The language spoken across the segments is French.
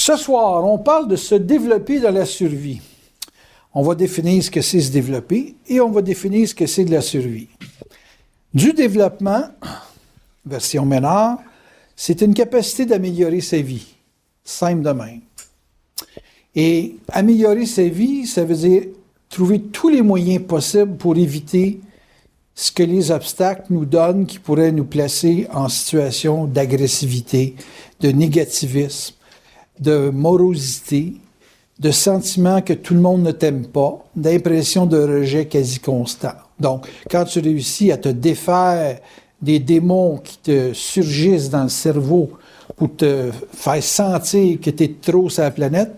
Ce soir, on parle de se développer dans la survie. On va définir ce que c'est se développer et on va définir ce que c'est de la survie. Du développement, version Ménard, c'est une capacité d'améliorer sa vie. Simple de même. Et améliorer sa vie, ça veut dire trouver tous les moyens possibles pour éviter ce que les obstacles nous donnent qui pourraient nous placer en situation d'agressivité, de négativisme, de morosité, de sentiment que tout le monde ne t'aime pas, d'impression de rejet quasi constant. Donc, quand tu réussis à te défaire des démons qui te surgissent dans le cerveau pour te faire sentir que tu es trop sur la planète,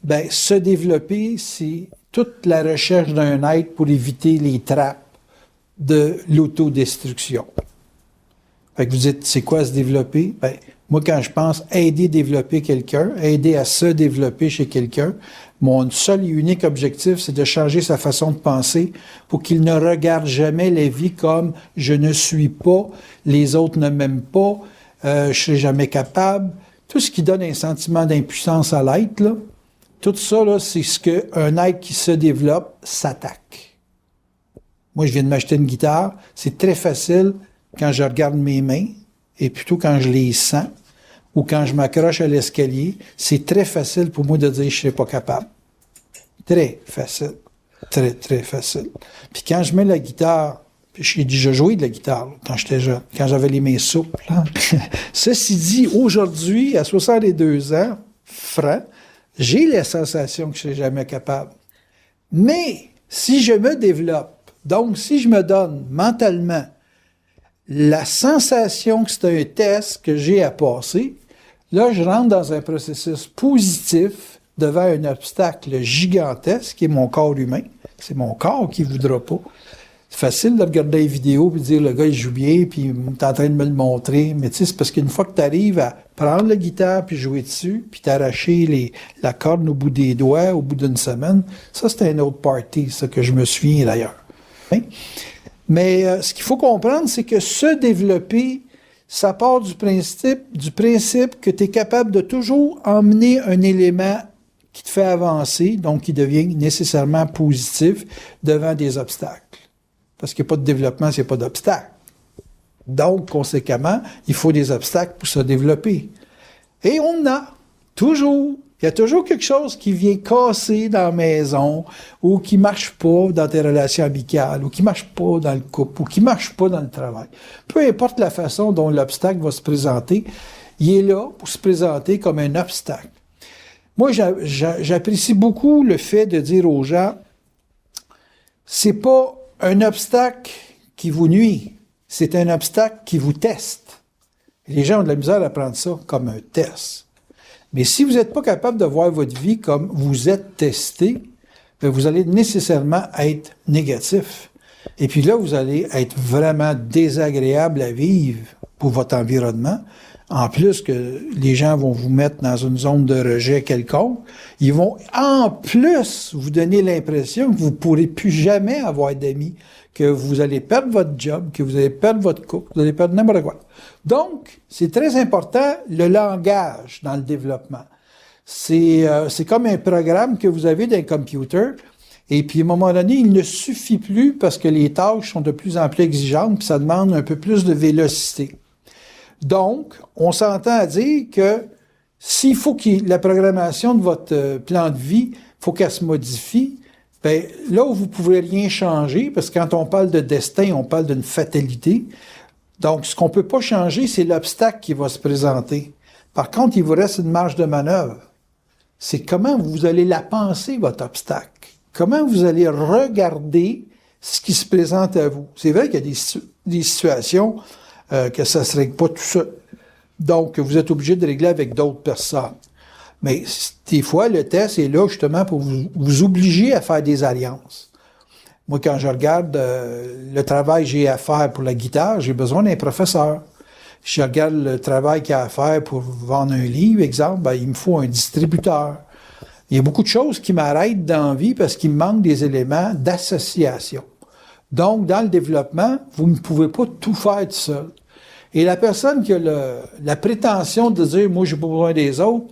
ben, se développer, c'est toute la recherche d'un être pour éviter les trappes de l'autodestruction. Fait que vous dites, c'est quoi se développer? Ben, moi, quand je pense aider à développer quelqu'un, aider à se développer chez quelqu'un, mon seul et unique objectif, c'est de changer sa façon de penser pour qu'il ne regarde jamais la vie comme « je ne suis pas, les autres ne m'aiment pas, je ne serai jamais capable ». Tout ce qui donne un sentiment d'impuissance à l'être, là, tout ça, là, c'est ce qu'un être qui se développe s'attaque. Moi, je viens de m'acheter une guitare. C'est très facile quand je regarde mes mains et plutôt quand je les sens ou quand je m'accroche à l'escalier. C'est très facile pour moi de dire « je ne serai pas capable ». Très facile. Très, très facile. Puis quand je mets la guitare, puis j'ai déjà joué de la guitare là, quand j'étais jeune, quand j'avais les mains souples. Hein. Ceci dit, aujourd'hui, à 62 ans, franc, j'ai la sensation que je ne serai jamais capable. Mais si je me développe, donc si je me donne mentalement la sensation que c'est un test que j'ai à passer, là, je rentre dans un processus positif devant un obstacle gigantesque qui est mon corps humain. C'est mon corps qui ne voudra pas. C'est facile de regarder les vidéos et de dire le gars il joue bien puis il est en train de me le montrer. Mais tu sais, c'est parce qu'une fois que tu arrives à prendre la guitare puis jouer dessus puis t'arracher la corde au bout des doigts au bout d'une semaine, ça c'est un autre party, ça que je me souviens d'ailleurs. Hein? Mais ce qu'il faut comprendre, c'est que se développer, ça part du principe que tu es capable de toujours emmener un élément qui te fait avancer, donc qui devient nécessairement positif devant des obstacles. Parce qu'il n'y a pas de développement, s'il n'y a pas d'obstacle. Donc, conséquemment, il faut des obstacles pour se développer. Et on en a, toujours. Il y a toujours quelque chose qui vient casser dans la maison, ou qui ne marche pas dans tes relations amicales, ou qui ne marche pas dans le couple, ou qui ne marche pas dans le travail. Peu importe la façon dont l'obstacle va se présenter, il est là pour se présenter comme un obstacle. Moi, j'apprécie beaucoup le fait de dire aux gens, c'est pas un obstacle qui vous nuit, c'est un obstacle qui vous teste. Et les gens ont de la misère à prendre ça comme un test. Mais si vous n'êtes pas capable de voir votre vie comme vous êtes testé, bien vous allez nécessairement être négatif. Et puis là, vous allez être vraiment désagréable à vivre pour votre environnement. En plus que les gens vont vous mettre dans une zone de rejet quelconque, ils vont en plus vous donner l'impression que vous ne pourrez plus jamais avoir d'amis, que vous allez perdre votre job, que vous allez perdre votre couple, vous allez perdre n'importe quoi. Donc, c'est très important le langage dans le développement. C'est comme un programme que vous avez dans un computer, et puis à un moment donné, il ne suffit plus parce que les tâches sont de plus en plus exigeantes, puis ça demande un peu plus de vélocité. Donc, on s'entend à dire que s'il faut que la programmation de votre plan de vie, il faut qu'elle se modifie, bien, là où vous ne pouvez rien changer, parce que quand on parle de destin, on parle d'une fatalité. Donc, ce qu'on ne peut pas changer, c'est l'obstacle qui va se présenter. Par contre, il vous reste une marge de manœuvre. C'est comment vous allez la penser, votre obstacle. Comment vous allez regarder ce qui se présente à vous. C'est vrai qu'il y a des situations que ça ne se règle pas tout seul. Donc, vous êtes obligé de régler avec d'autres personnes. Mais des fois, le test est là justement pour vous obliger à faire des alliances. Moi, quand je regarde le travail que j'ai à faire pour la guitare, j'ai besoin d'un professeur. Si je regarde le travail qu'il y a à faire pour vendre un livre, exemple, ben, il me faut un distributeur. Il y a beaucoup de choses qui m'arrêtent dans la vie parce qu'il me manque des éléments d'association. Donc, dans le développement, vous ne pouvez pas tout faire tout seul. Et la personne qui a la prétention de dire « moi, j'ai pas besoin des autres »,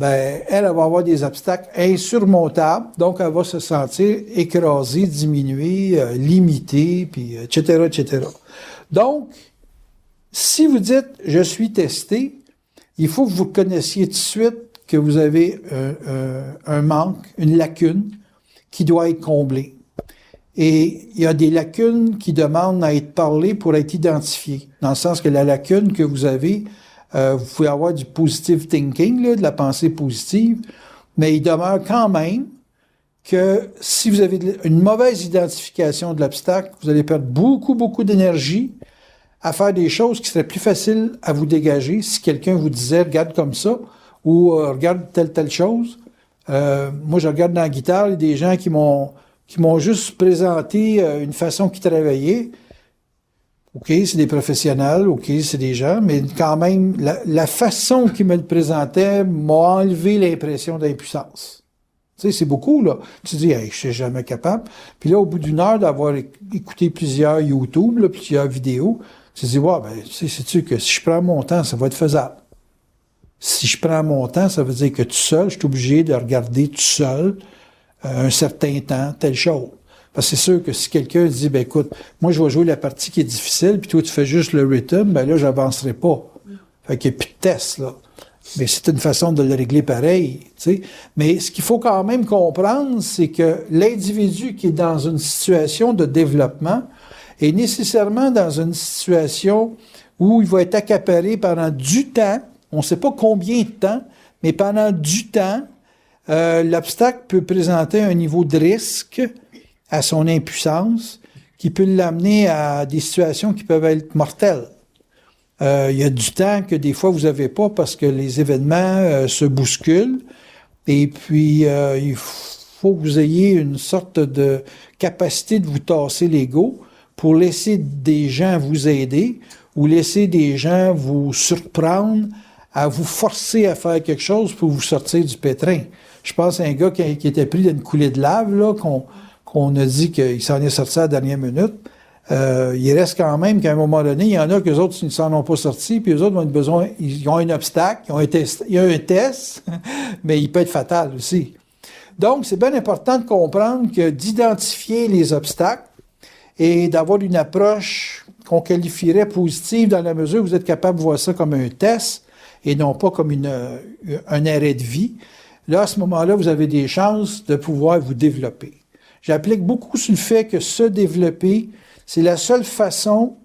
elle va avoir des obstacles insurmontables, donc elle va se sentir écrasée, diminuée, limitée, puis etc., etc. Donc, si vous dites « je suis testé », il faut que vous connaissiez tout de suite que vous avez un manque, une lacune qui doit être comblée. Et il y a des lacunes qui demandent à être parlées pour être identifiées, dans le sens que la lacune que vous avez, vous pouvez avoir du positive thinking, là, de la pensée positive, mais il demeure quand même que si vous avez une mauvaise identification de l'obstacle, vous allez perdre beaucoup, beaucoup d'énergie à faire des choses qui seraient plus faciles à vous dégager si quelqu'un vous disait « regarde comme ça » ou « regarde telle chose ». Moi, je regarde dans la guitare, il y a des gens qui m'ont juste présenté une façon qu'ils travaillaient. OK, c'est des professionnels, OK, c'est des gens, mais quand même, la façon qu'ils me le présentaient m'a enlevé l'impression d'impuissance. Tu sais, c'est beaucoup, là. Tu te dis, hey, je suis jamais capable. Puis là, au bout d'une heure d'avoir écouté plusieurs YouTube, là, plusieurs vidéos, tu te dis, ouais, sais-tu que si je prends mon temps, ça va être faisable. Si je prends mon temps, ça veut dire que tout seul, je suis obligé de regarder tout seul un certain temps, telle chose. Parce que c'est sûr que si quelqu'un dit, écoute, moi, je vais jouer la partie qui est difficile, puis toi, tu fais juste le rythme, là, j'avancerai pas. Fait qu'il n'y a plus de test, là. Mais c'est une façon de le régler pareil, tu sais. Mais ce qu'il faut quand même comprendre, c'est que l'individu qui est dans une situation de développement est nécessairement dans une situation où il va être accaparé pendant du temps, on ne sait pas combien de temps, mais pendant du temps, l'obstacle peut présenter un niveau de risque à son impuissance, qui peut l'amener à des situations qui peuvent être mortelles. Il y a du temps que des fois vous n'avez pas parce que les événements se bousculent, et puis il faut que vous ayez une sorte de capacité de vous tasser l'ego pour laisser des gens vous aider ou laisser des gens vous surprendre à vous forcer à faire quelque chose pour vous sortir du pétrin. Je pense à un gars qui était pris dans une coulée de lave, là, qu'on a dit qu'il s'en est sorti à la dernière minute. Il reste quand même qu'à un moment donné, il y en a que les autres ne s'en ont pas sortis, puis les autres ont besoin, ils ont un obstacle, il y a un test, mais il peut être fatal aussi. Donc, c'est bien important de comprendre que d'identifier les obstacles et d'avoir une approche qu'on qualifierait positive dans la mesure où vous êtes capable de voir ça comme un test et non pas comme un arrêt de vie. Là, à ce moment-là, vous avez des chances de pouvoir vous développer. J'applique beaucoup sur le fait que se développer, c'est la seule façon,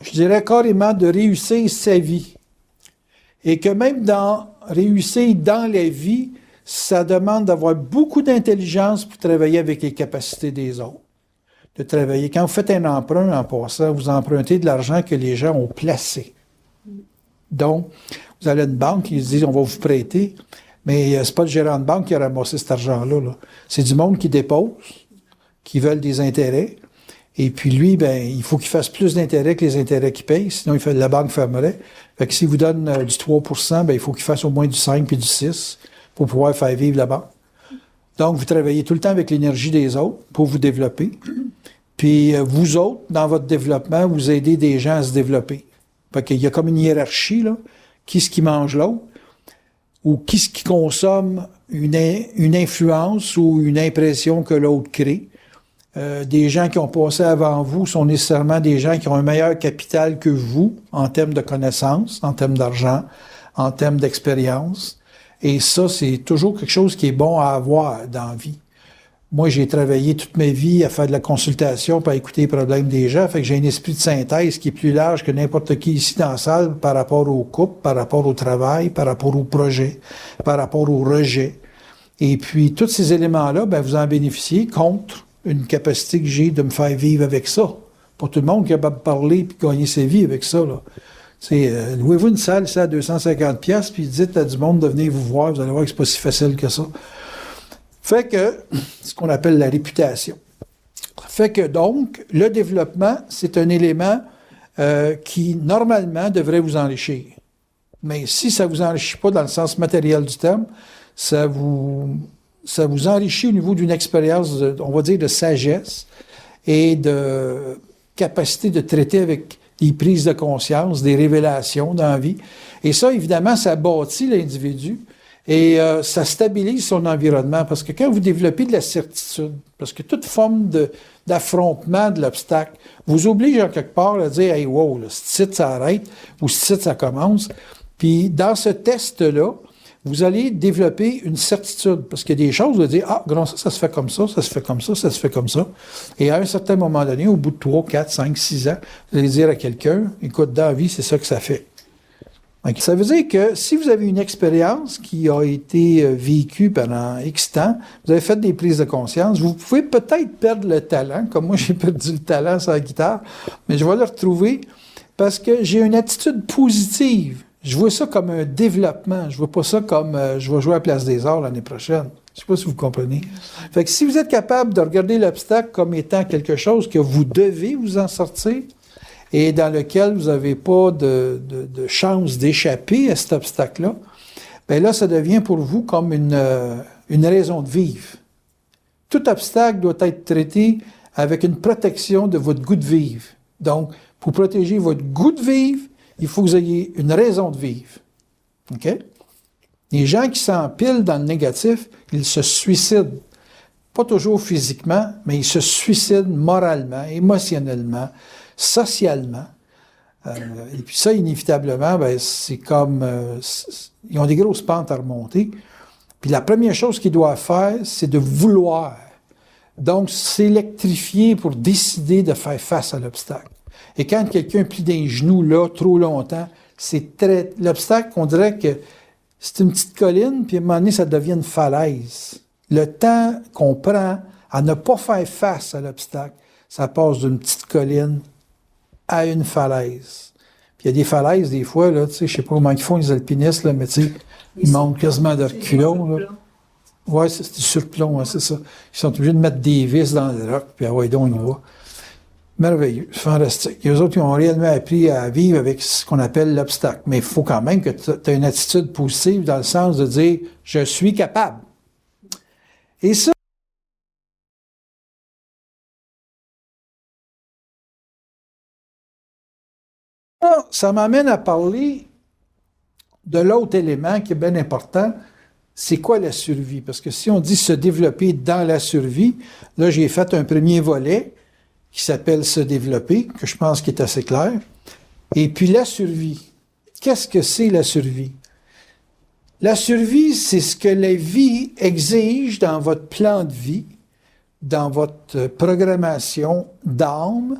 je dirais carrément, de réussir sa vie. Et que même réussir dans la vie, ça demande d'avoir beaucoup d'intelligence pour travailler avec les capacités des autres. De travailler. Quand vous faites un emprunt en passant, vous empruntez de l'argent que les gens ont placé. Donc, vous allez à une banque, ils disent, on va vous prêter. Mais c'est pas le gérant de banque qui a ramassé cet argent-là. Là. C'est du monde qui dépose, qui veulent des intérêts. Et puis lui, il faut qu'il fasse plus d'intérêts que les intérêts qu'il paye, sinon la banque fermerait. Fait que s'il vous donne du 3%, il faut qu'il fasse au moins du 5 puis du 6 pour pouvoir faire vivre la banque. Donc, vous travaillez tout le temps avec l'énergie des autres pour vous développer. Puis vous autres, dans votre développement, vous aidez des gens à se développer. Fait qu'il y a comme une hiérarchie, là. Qui est-ce qui mange l'autre? Ou qui est-ce qui consomme une influence ou une impression que l'autre crée. Des gens qui ont passé avant vous sont nécessairement des gens qui ont un meilleur capital que vous en termes de connaissances, en termes d'argent, en termes d'expérience. Et ça, c'est toujours quelque chose qui est bon à avoir dans la vie. Moi, j'ai travaillé toute ma vie à faire de la consultation, pour écouter les problèmes des gens. Fait que j'ai un esprit de synthèse qui est plus large que n'importe qui ici dans la salle par rapport au couple, par rapport au travail, par rapport au projet, par rapport au rejet. Et puis, tous ces éléments-là, vous en bénéficiez contre une capacité que j'ai de me faire vivre avec ça. Pas tout le monde qui est capable de parler et gagner sa vie avec ça, là. Louez-vous une salle ici à 250$, puis dites à du monde de venir vous voir, vous allez voir que c'est pas si facile que ça. Fait que, ce qu'on appelle la réputation. Fait que donc, le développement, c'est un élément qui, normalement, devrait vous enrichir. Mais si ça ne vous enrichit pas dans le sens matériel du terme, ça vous enrichit au niveau d'une expérience, on va dire, de sagesse et de capacité de traiter avec des prises de conscience, des révélations dans la vie. Et ça, évidemment, ça bâtit l'individu et ça stabilise son environnement. Parce que quand vous développez de la certitude, parce que toute forme d'affrontement de l'obstacle vous oblige en quelque part à dire « Hey, wow, là, ce site, ça arrête » ou « ce site, ça commence ». Puis dans ce test-là, vous allez développer une certitude. Parce qu'il y a des choses, vous allez dire « Ah, grand, ça se fait comme ça, ça se fait comme ça, ça se fait comme ça ». Et à un certain moment donné, au bout de 3, 4, 5, 6 ans, vous allez dire à quelqu'un « Écoute, dans la vie, c'est ça que ça fait ». Donc, ça veut dire que si vous avez une expérience qui a été vécue pendant X temps, vous avez fait des prises de conscience, vous pouvez peut-être perdre le talent, comme moi j'ai perdu le talent sur la guitare, mais je vais le retrouver parce que j'ai une attitude positive. Je vois ça comme un développement. Je vois pas ça comme je vais jouer à la Place des Arts l'année prochaine. Je sais pas si vous comprenez. Fait que si vous êtes capable de regarder l'obstacle comme étant quelque chose que vous devez vous en sortir, et dans lequel vous n'avez pas de chance d'échapper à cet obstacle-là, bien là, ça devient pour vous comme une raison de vivre. Tout obstacle doit être traité avec une protection de votre goût de vivre. Donc, pour protéger votre goût de vivre, il faut que vous ayez une raison de vivre. OK? Les gens qui s'empilent dans le négatif, ils se suicident. Pas toujours physiquement, mais ils se suicident moralement, émotionnellement, socialement. Et puis ça, inévitablement, ben, c'est comme... ils ont des grosses pentes à remonter. Puis la première chose qu'ils doivent faire, c'est de vouloir. Donc, s'électrifier pour décider de faire face à l'obstacle. Et quand quelqu'un plie des genoux, là, trop longtemps, c'est très... L'obstacle, on dirait que c'est une petite colline, puis à un moment donné, ça devient une falaise. Le temps qu'on prend à ne pas faire face à l'obstacle, ça passe d'une petite colline à une falaise. Puis il y a des falaises, des fois, là, tu sais, je sais pas comment ils font les alpinistes, là, mais tu sais, ils montent quasiment de reculons, là. Ouais, c'est du surplomb, hein, c'est ça. Ils sont obligés de mettre des vis dans les rocs, puis ah ouais, donc, on y va. Merveilleux, fantastique. Et eux autres, ils ont réellement appris à vivre avec ce qu'on appelle l'obstacle. Mais il faut quand même que tu aies une attitude positive dans le sens de dire « je suis capable ». Et ça, ça m'amène à parler de l'autre élément qui est bien important, c'est quoi la survie? Parce que si on dit se développer dans la survie, là j'ai fait un premier volet qui s'appelle se développer, que je pense qui est assez clair. Et puis la survie. Qu'est-ce que c'est la survie? La survie, c'est ce que la vie exige dans votre plan de vie, dans votre programmation d'âme.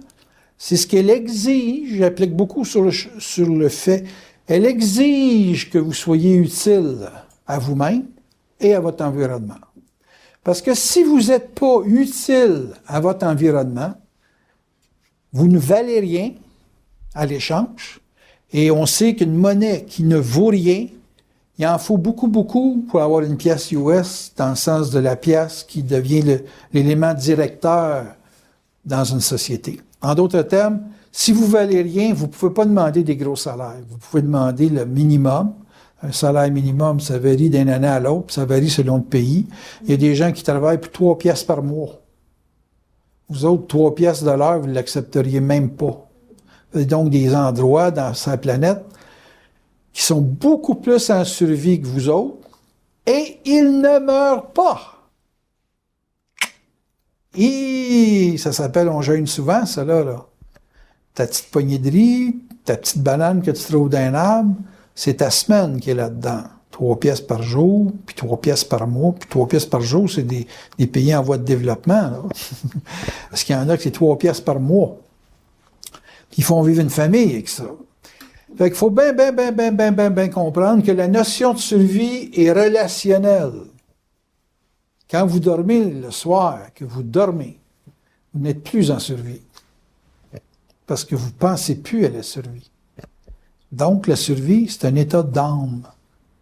C'est ce qu'elle exige, j'applique beaucoup sur le fait, elle exige que vous soyez utile à vous-même et à votre environnement. Parce que si vous n'êtes pas utile à votre environnement, vous ne valez rien à l'échange, et on sait qu'une monnaie qui ne vaut rien, il en faut beaucoup, beaucoup pour avoir une pièce US, dans le sens de la pièce qui devient l'élément directeur dans une société. En d'autres termes, si vous valez rien, vous ne pouvez pas demander des gros salaires. Vous pouvez demander le minimum. Un salaire minimum, ça varie d'une année à l'autre, ça varie selon le pays. Il y a des gens qui travaillent pour 3 pièces par mois. Vous autres, 3 pièces de l'heure, vous ne l'accepteriez même pas. Il y a donc des endroits dans sa planète qui sont beaucoup plus en survie que vous autres, et ils ne meurent pas. Et ça s'appelle, on jeûne souvent, ça là. Ta petite poignée de riz, ta petite banane que tu trouves d'un arbre, c'est ta semaine qui est là-dedans. 3 pièces par jour, puis 3 pièces par mois, puis 3 pièces par jour, c'est des pays en voie de développement, là. Parce qu'il y en a qui c'est 3 pièces par mois. Puis ils font vivre une famille avec ça. Fait qu'il faut bien comprendre que la notion de survie est relationnelle. Quand vous dormez le soir, que vous dormez, vous n'êtes plus en survie. Parce que vous ne pensez plus à la survie. Donc, la survie, c'est un état d'âme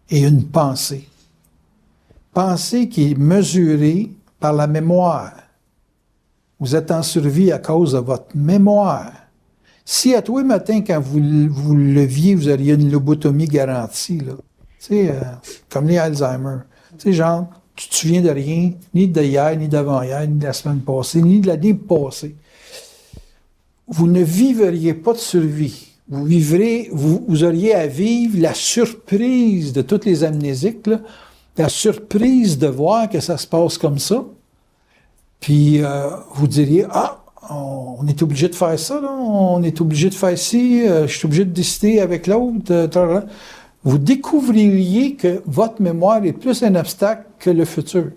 et une pensée. Pensée qui est mesurée par la mémoire. Vous êtes en survie à cause de votre mémoire. Si à tous les matins, quand vous leviez, vous auriez une lobotomie garantie, là, tu sais, comme les Alzheimer, tu sais, genre, tu te souviens de rien, ni d'hier, ni d'avant-hier, ni de la semaine passée, ni de l'année passée. vous ne vivriez pas de survie. Vous auriez à vivre la surprise de tous les amnésiques, là, la surprise de voir que ça se passe comme ça. Puis vous diriez, on est obligé de faire ça, là, on est obligé de faire ci, je suis obligé de décider avec l'autre. Vous découvririez que votre mémoire est plus un obstacle que le futur.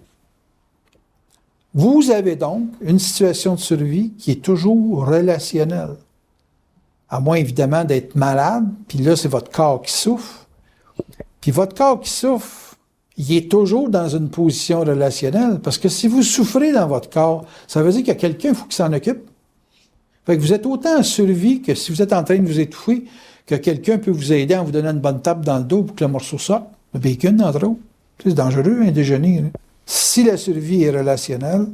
Vous avez donc une situation de survie qui est toujours relationnelle. À moins évidemment d'être malade, puis là c'est votre corps qui souffre. Puis votre corps qui souffre, il est toujours dans une position relationnelle, parce que si vous souffrez dans votre corps, ça veut dire qu'il y a quelqu'un, il faut qu'il s'en occupe. Fait que vous êtes autant en survie que si vous êtes en train de vous étouffer, que quelqu'un peut vous aider en vous donnant une bonne tape dans le dos pour que le morceau sorte. Le bacon, entre autres. C'est dangereux, un déjeuner. Là. Si la survie est relationnelle,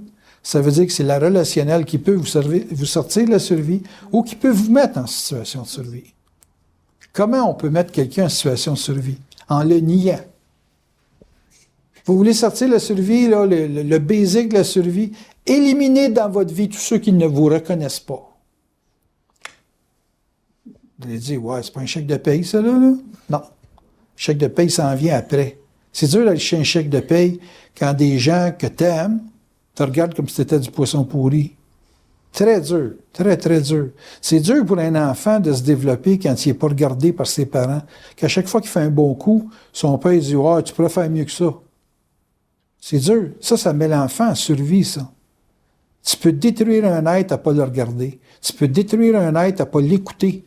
ça veut dire que c'est la relationnelle qui peut vous sortir de la survie ou qui peut vous mettre en situation de survie. Comment on peut mettre quelqu'un en situation de survie? En le niant. Vous voulez sortir de la survie, là, le basic de la survie, éliminez dans votre vie tous ceux qui ne vous reconnaissent pas. Vous allez dire, ouais, c'est pas un chèque de paye, ça, là? Non. Le chèque de paye s'en vient après. C'est dur d'aller chercher un chèque de paye quand des gens que t'aimes te regardent comme si c'était du poisson pourri. Très dur. Très, très dur. C'est dur pour un enfant de se développer quand il n'est pas regardé par ses parents. Qu'à chaque fois qu'il fait un bon coup, son père dit, ouais, tu pourrais faire mieux que ça. C'est dur. Ça met l'enfant en survie, ça. Tu peux détruire un être à ne pas le regarder. Tu peux détruire un être à ne pas l'écouter.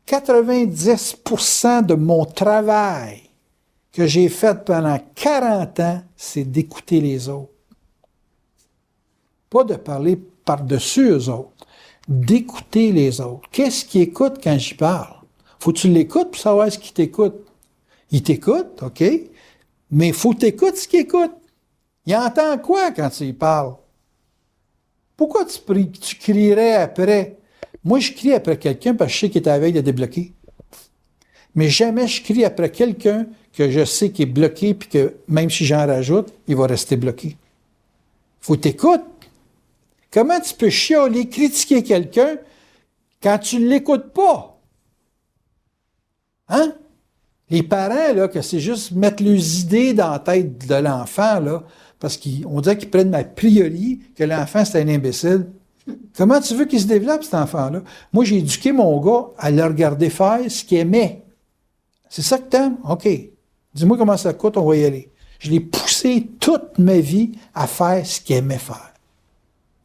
90% de mon travail que j'ai fait pendant 40 ans, c'est d'écouter les autres. Pas de parler par-dessus eux autres. D'écouter les autres. Qu'est-ce qu'ils écoutent quand j'y parle? Faut que tu l'écoutes pour savoir ce qu'il t'écoute. Il t'écoute, OK? Mais il faut que tu écoutes ce qu'il écoute. Il entend quoi quand tu y parles? Pourquoi tu crierais après? Moi, je crie après quelqu'un parce que je sais qu'il est à la veille de débloquer. Mais jamais je crie après quelqu'un que je sais qu'il est bloqué puis que même si j'en rajoute, il va rester bloqué. Faut que tu écoutes. Comment tu peux chialer, critiquer quelqu'un quand tu ne l'écoutes pas? Hein? Les parents, là, que c'est juste mettre leurs idées dans la tête de l'enfant, là, parce qu'on dirait qu'ils prennent a priori que l'enfant, c'est un imbécile. Comment tu veux qu'il se développe, cet enfant-là? Moi, j'ai éduqué mon gars à le regarder faire ce qu'il aimait. C'est ça que t'aimes? OK. Dis-moi comment ça coûte, on va y aller. Je l'ai poussé toute ma vie à faire ce qu'il aimait faire.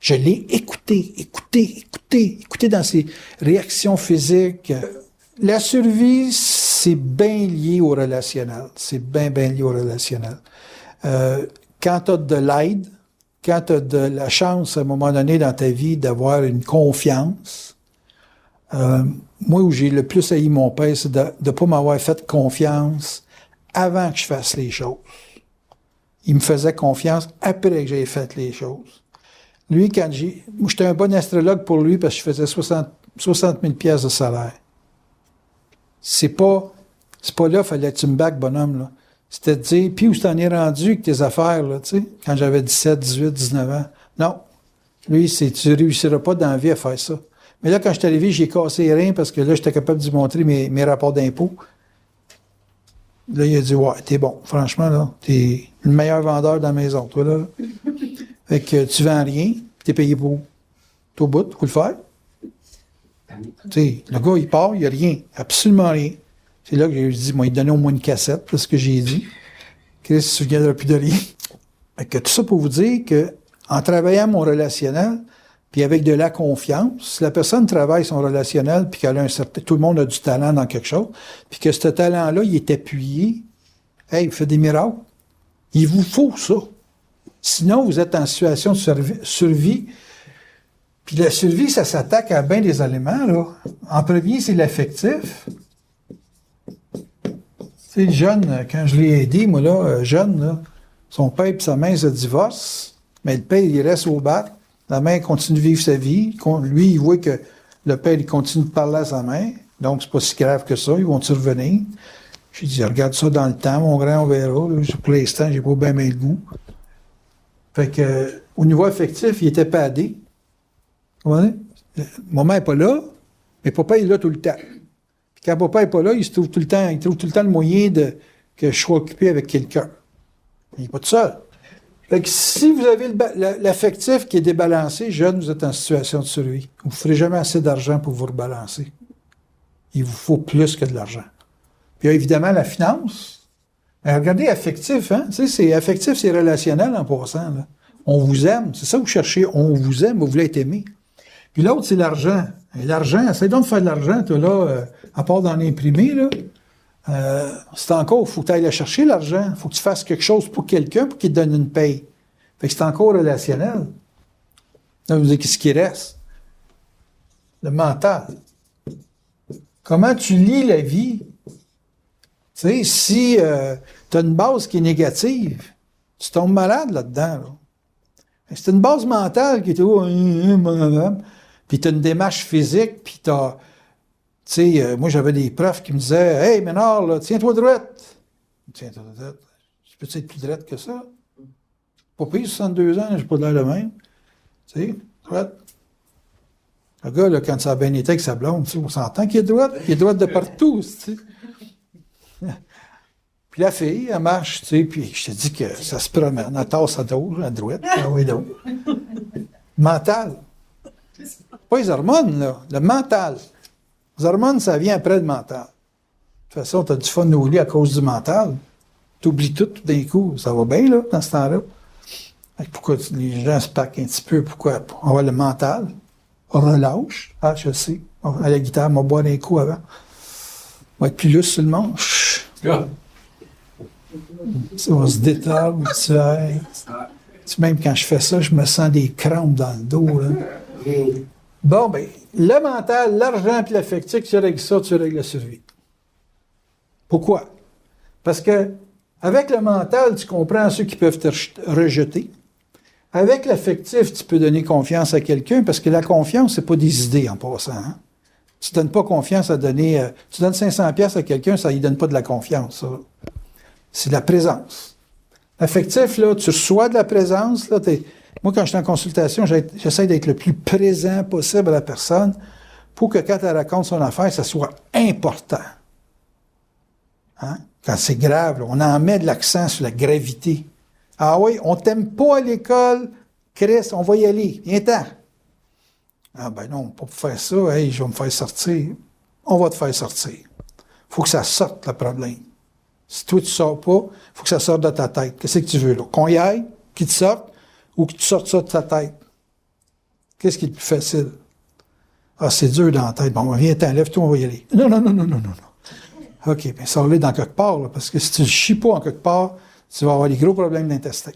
Je l'ai écouté dans ses réactions physiques. La survie, c'est bien lié au relationnel. C'est bien lié au relationnel. Quand tu as de l'aide, quand tu as de la chance, à un moment donné dans ta vie, d'avoir une confiance, moi, où j'ai le plus haï mon père, c'est de ne pas m'avoir fait confiance avant que je fasse les choses. Il me faisait confiance après que j'aie fait les choses. Lui, moi, j'étais un bon astrologue pour lui parce que je faisais 60 000 piastres de salaire. C'est pas là, fallait que tu me back, bonhomme, là. C'était de dire, puis où t'en es rendu avec tes affaires, là, tu sais, quand j'avais 17, 18, 19 ans. Non. Lui, tu réussiras pas dans la vie à faire ça. Mais là, quand je suis arrivé, j'ai cassé les reins parce que là, j'étais capable de lui montrer mes rapports d'impôts. Là, il a dit, ouais, t'es bon. Franchement, là, t'es le meilleur vendeur dans la maison, toi, là. Fait que tu vends rien, puis t'es payé pour. T'es au bout, faut le faire. Tu sais, le gars, il part, il n'y a rien. Absolument rien. C'est là que j'ai dit, moi, il donnait au moins une cassette, c'est ce que j'ai dit. Chris, tu ne te souviendras plus de rien. Fait que tout ça pour vous dire que, en travaillant mon relationnel, puis avec de la confiance, si la personne travaille son relationnel, puis qu'elle a tout le monde a du talent dans quelque chose, puis que ce talent-là, il est appuyé, hey, il fait des miracles. Il vous faut ça. Sinon, vous êtes en situation de survie. Puis la survie, ça s'attaque à bien des éléments, là. En premier, c'est l'affectif. Tu sais, le jeune, quand je l'ai aidé, moi, là, jeune, là, son père et sa mère se divorcent, mais le père, il reste au bat. La mère continue de vivre sa vie. Lui, il voit que le père, il continue de parler à sa mère. Donc, c'est pas si grave que ça. Ils vont-tu revenir? J'ai dit, regarde ça dans le temps, mon grand, on verra. Là. Pour l'instant, j'ai pas bien le goût. Fait que, au niveau affectif, il était padé. Vous comprenez? Maman n'est pas là, mais papa est là tout le temps. Puis quand papa n'est pas là, il trouve tout le temps le moyen que je sois occupé avec quelqu'un. Il n'est pas tout seul. Fait que si vous avez l'affectif qui est débalancé, jeune, vous êtes en situation de survie. Vous ne ferez jamais assez d'argent pour vous rebalancer. Il vous faut plus que de l'argent. Puis il y a évidemment la finance. Mais regardez, affectif, hein? Tu sais, c'est affectif, c'est relationnel en passant, là. On vous aime. C'est ça que vous cherchez. On vous aime, vous voulez être aimé. Puis l'autre, c'est l'argent. Et l'argent, essaye donc de faire de l'argent, toi, là, à part d'en imprimer, là. C'est encore, il faut que tu ailles la chercher, l'argent. Il faut que tu fasses quelque chose pour quelqu'un pour qu'il te donne une paye. Fait que c'est encore relationnel. Là, vous dites, qu'est-ce qui reste? Le mental. Comment tu lis la vie? Tu sais, si tu as une base qui est négative, tu tombes malade là-dedans. Là. C'est une base mentale qui est puis tu as une démarche physique, puis tu as... Tu sais, moi, j'avais des profs qui me disaient « Hey, Ménard, là, tiens-toi droite. » Tiens-toi droite. Je peux être plus droite que ça? Pas pire, 62 ans, j'ai pas l'air de même. Tu sais, droite. Le gars, là, quand ça a bien été avec sa blonde, on s'entend qu'il est droite. Il est droite de partout, tu sais. Puis la fille, elle marche, tu sais, puis je te dis que ça se promène, elle tasse à dos, à droite, ah oui, donc. Mental. Pas les hormones, là, le mental. Les hormones, ça vient après le mental. De toute façon, tu as du fun au lit à cause du mental. Tu oublies tout d'un coup. Ça va bien, là, dans ce temps-là. Pourquoi les gens se packent un petit peu? Pourquoi? Pour avoir le mental. On relâche. Ah, je sais. À la guitare, on va boire un coup avant. On va être plus lousse sur le manche. Yeah. On se détend, même quand je fais ça, je me sens des crampes dans le dos. Là. Bon, ben, le mental, l'argent et l'affectif, tu règles ça, tu règles la survie. Pourquoi? Parce que avec le mental, tu comprends ceux qui peuvent te rejeter. Avec l'affectif, tu peux donner confiance à quelqu'un, parce que la confiance, c'est pas des idées en passant. Hein? Tu donnes pas confiance à donner... tu donnes 500$ à quelqu'un, ça ne lui donne pas de la confiance, ça. C'est de la présence. L'affectif, là, tu reçois de la présence. Là, moi, quand je suis en consultation, j'essaie d'être le plus présent possible à la personne pour que quand elle raconte son affaire, ça soit important. Hein? Quand c'est grave, là, on en met de l'accent sur la gravité. Ah oui, on t'aime pas à l'école, Chris, on va y aller. Viens-t'en. Ah ben non, pas pour faire ça, hey, je vais me faire sortir. On va te faire sortir. Il faut que ça sorte, le problème. Si toi, tu ne sors pas, il faut que ça sorte de ta tête. Qu'est-ce que tu veux, là? Qu'on y aille, qu'il te sorte, ou que tu sortes ça de ta tête? Qu'est-ce qui est le plus facile? Ah, c'est dur dans la tête. Bon, viens, lève-toi, on va y aller. Non. OK, bien, sors-le dans quelque part, là, parce que si tu ne chies pas en quelque part, tu vas avoir des gros problèmes d'intestin.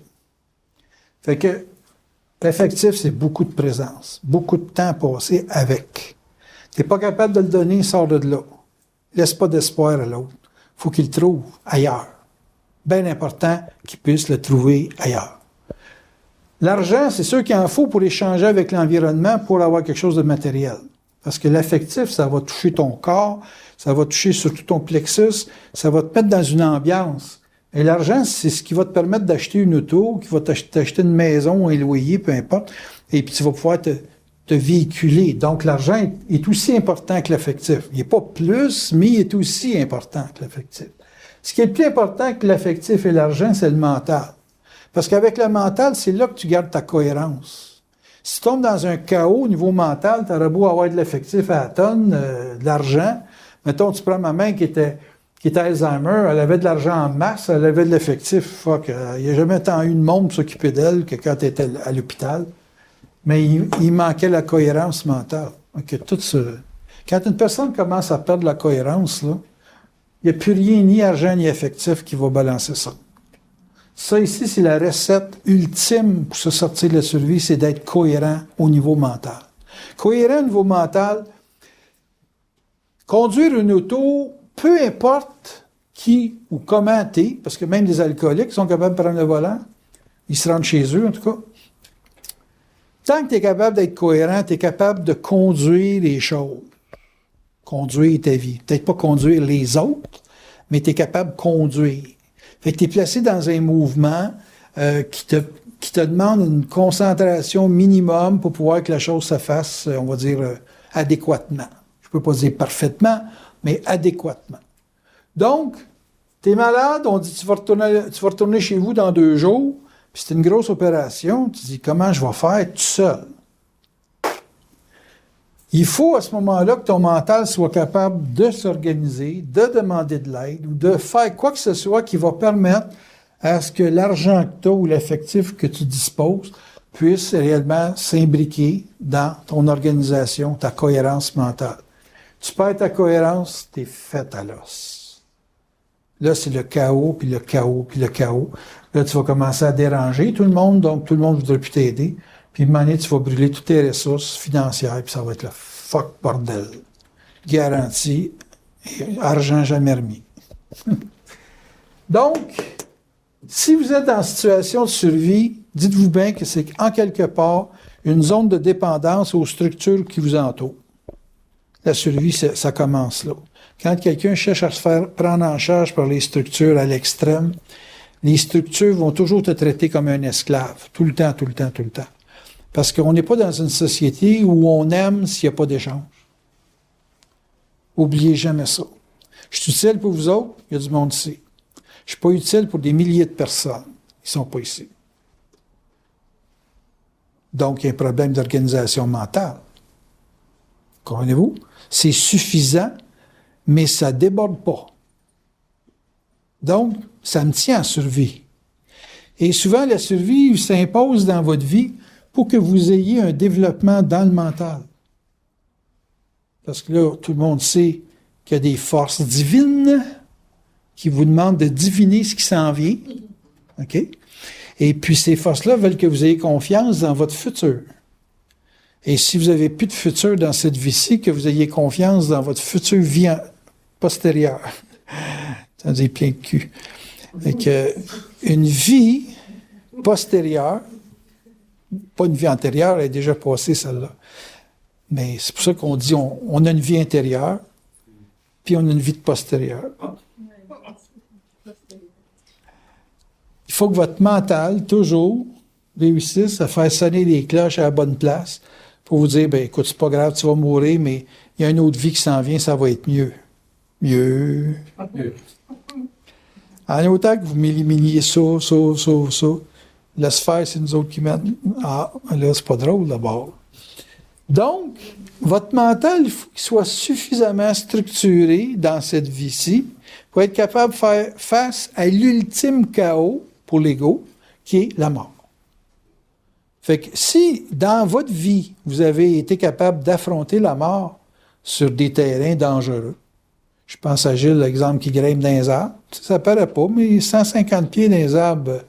Fait que, l'affectif, c'est beaucoup de présence, beaucoup de temps passé avec. Tu n'es pas capable de le donner, sors de là. Laisse pas d'espoir à l'autre. Il faut qu'il le trouve ailleurs. Bien important qu'il puisse le trouver ailleurs. L'argent, c'est sûr qu'il en faut pour échanger avec l'environnement pour avoir quelque chose de matériel. Parce que l'affectif, ça va toucher ton corps, ça va toucher surtout ton plexus, ça va te mettre dans une ambiance. Et l'argent, c'est ce qui va te permettre d'acheter une auto, qui va t'acheter une maison, un loyer, peu importe, et puis tu vas pouvoir te véhiculer. Donc, l'argent est aussi important que l'affectif. Il n'est pas plus, mais il est aussi important que l'affectif. Ce qui est le plus important que l'affectif et l'argent, c'est le mental. Parce qu'avec le mental, c'est là que tu gardes ta cohérence. Si tu tombes dans un chaos au niveau mental, tu aurais beau avoir de l'affectif à la tonne, de l'argent. Mettons, tu prends ma main qui était Alzheimer, elle avait de l'argent en masse, elle avait de l'affectif. Fuck, il n'y a jamais tant eu de monde pour s'occuper d'elle que quand elle était à l'hôpital. Mais il manquait la cohérence mentale. Okay, tout ça. Quand une personne commence à perdre la cohérence, là, il n'y a plus rien, ni argent, ni affectif, qui va balancer ça. Ça ici, c'est la recette ultime pour se sortir de la survie, c'est d'être cohérent au niveau mental. Cohérent au niveau mental, conduire une auto, peu importe qui ou comment t'es, parce que même des alcooliques sont capables de prendre le volant, ils se rendent chez eux en tout cas. Tant que tu es capable d'être cohérent, tu es capable de conduire les choses. Conduire ta vie. Peut-être pas conduire les autres, mais tu es capable de conduire. Fait que tu es placé dans un mouvement qui qui te demande une concentration minimum pour pouvoir que la chose se fasse, on va dire, adéquatement. Je ne peux pas dire parfaitement, mais adéquatement. Donc, tu es malade, on dit tu vas retourner chez vous dans 2 jours, puis c'est une grosse opération, tu dis comment je vais faire tout seul. Il faut à ce moment-là que ton mental soit capable de s'organiser, de demander de l'aide ou de faire quoi que ce soit qui va permettre à ce que l'argent que tu as ou l'effectif que tu disposes puisse réellement s'imbriquer dans ton organisation, ta cohérence mentale. Tu perds ta cohérence, tu es fait à l'os. Là, c'est le chaos, puis le chaos, puis le chaos. Là, tu vas commencer à déranger tout le monde, donc tout le monde ne voudra plus t'aider. Puis, à un moment donné, tu vas brûler toutes tes ressources financières, puis ça va être le fuck bordel. Garantie, argent jamais remis. Donc, si vous êtes en situation de survie, dites-vous bien que c'est en quelque part une zone de dépendance aux structures qui vous entourent. La survie, ça commence là. Quand quelqu'un cherche à se faire prendre en charge par les structures à l'extrême, les structures vont toujours te traiter comme un esclave, tout le temps, tout le temps, tout le temps. Parce qu'on n'est pas dans une société où on aime s'il n'y a pas d'échange. Oubliez jamais ça. Je suis utile pour vous autres, il y a du monde ici. Je ne suis pas utile pour des milliers de personnes. Ils ne sont pas ici. Donc, il y a un problème d'organisation mentale. Comprenez-vous? C'est suffisant, mais ça ne déborde pas. Donc, ça me tient en survie. Et souvent, la survie s'impose dans votre vie pour que vous ayez un développement dans le mental. Parce que là, tout le monde sait qu'il y a des forces divines qui vous demandent de deviner ce qui s'en vient. OK? Et puis, ces forces-là veulent que vous ayez confiance dans votre futur. Et si vous n'avez plus de futur dans cette vie-ci, que vous ayez confiance dans votre future vie postérieure. Ça dit plein de cul. Fait que, une vie postérieure, pas une vie antérieure, elle est déjà passée, celle-là. Mais c'est pour ça qu'on dit on a une vie intérieure, puis on a une vie postérieure. Il faut que votre mental, toujours, réussisse à faire sonner les cloches à la bonne place pour vous dire, ben écoute, c'est pas grave, tu vas mourir, mais il y a une autre vie qui s'en vient, ça va être mieux. Mieux. En autant que vous m'éliminiez ça. Laisse faire, c'est nous autres qui mettent. Ah, là, c'est pas drôle d'abord. Donc, votre mental, il faut qu'il soit suffisamment structuré dans cette vie-ci pour être capable de faire face à l'ultime chaos pour l'ego, qui est la mort. Fait que si, dans votre vie, vous avez été capable d'affronter la mort sur des terrains dangereux, je pense à Gilles, l'exemple qui grimpe dans les arbres, ça paraît pas, mais 150 pieds dans les arbres,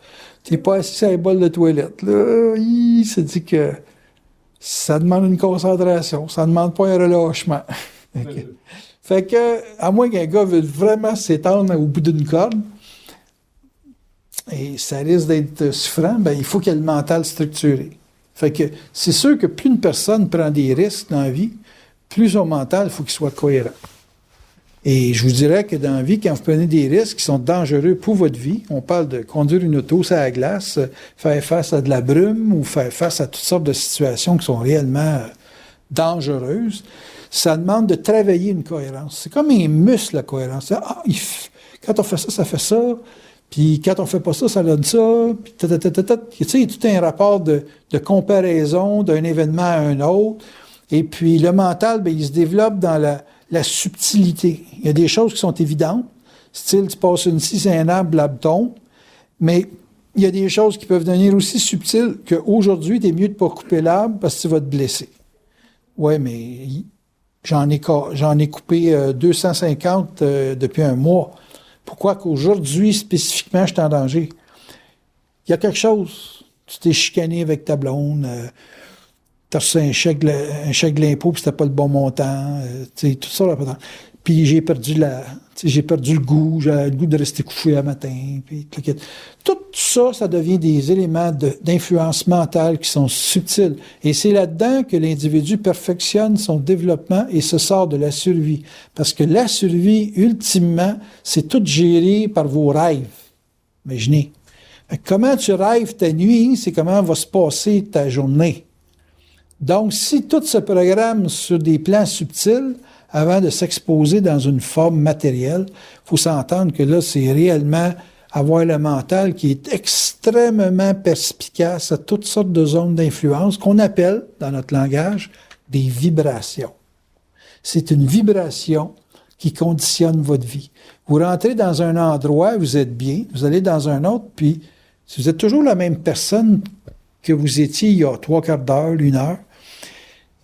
t'es pas assis sur les bols de toilette. Là, il se dit que ça demande une concentration, ça ne demande pas un relâchement. Okay. Fait que, à moins qu'un gars veuille vraiment s'étendre au bout d'une corde, et ça risque d'être souffrant, ben, il faut qu'il y ait le mental structuré. Fait que c'est sûr que plus une personne prend des risques dans la vie, plus son mental, il faut qu'il soit cohérent. Et je vous dirais que dans la vie, quand vous prenez des risques qui sont dangereux pour votre vie, on parle de conduire une auto sur la glace, faire face à de la brume ou faire face à toutes sortes de situations qui sont réellement dangereuses, ça demande de travailler une cohérence. C'est comme un muscle, la cohérence. Ah, quand on fait ça, ça fait ça. Puis quand on fait pas ça, ça donne ça. Puis tu sais, il y a tout un rapport de comparaison d'un événement à un autre. Et puis le mental, ben, il se développe dans la subtilité. Il y a des choses qui sont évidentes. Style, tu passes une scie, c'est un arbre, l'arbre tombe. Mais il y a des choses qui peuvent devenir aussi subtiles qu'aujourd'hui, tu es mieux de ne pas couper l'arbre parce que tu vas te blesser. Oui, mais j'en ai coupé 250 depuis un mois. Pourquoi qu'aujourd'hui, spécifiquement, je suis en danger? Il y a quelque chose. Tu t'es chicané avec ta blonde, tu as reçu un chèque de l'impôt, puis c'était pas le bon montant, tout ça. Là, puis j'ai perdu le goût, j'avais le goût de rester couché le matin. Puis, tout ça, ça devient des éléments d'influence mentale qui sont subtils. Et c'est là-dedans que l'individu perfectionne son développement et se sort de la survie. Parce que la survie, ultimement, c'est tout géré par vos rêves. Imaginez. Comment tu rêves ta nuit, c'est comment va se passer ta journée. Donc, si tout se programme sur des plans subtils, avant de s'exposer dans une forme matérielle, il faut s'entendre que là, c'est réellement avoir le mental qui est extrêmement perspicace à toutes sortes de zones d'influence qu'on appelle, dans notre langage, des vibrations. C'est une vibration qui conditionne votre vie. Vous rentrez dans un endroit, vous êtes bien, vous allez dans un autre, puis si vous êtes toujours la même personne que vous étiez il y a 3/4 d'heure, 1 heure,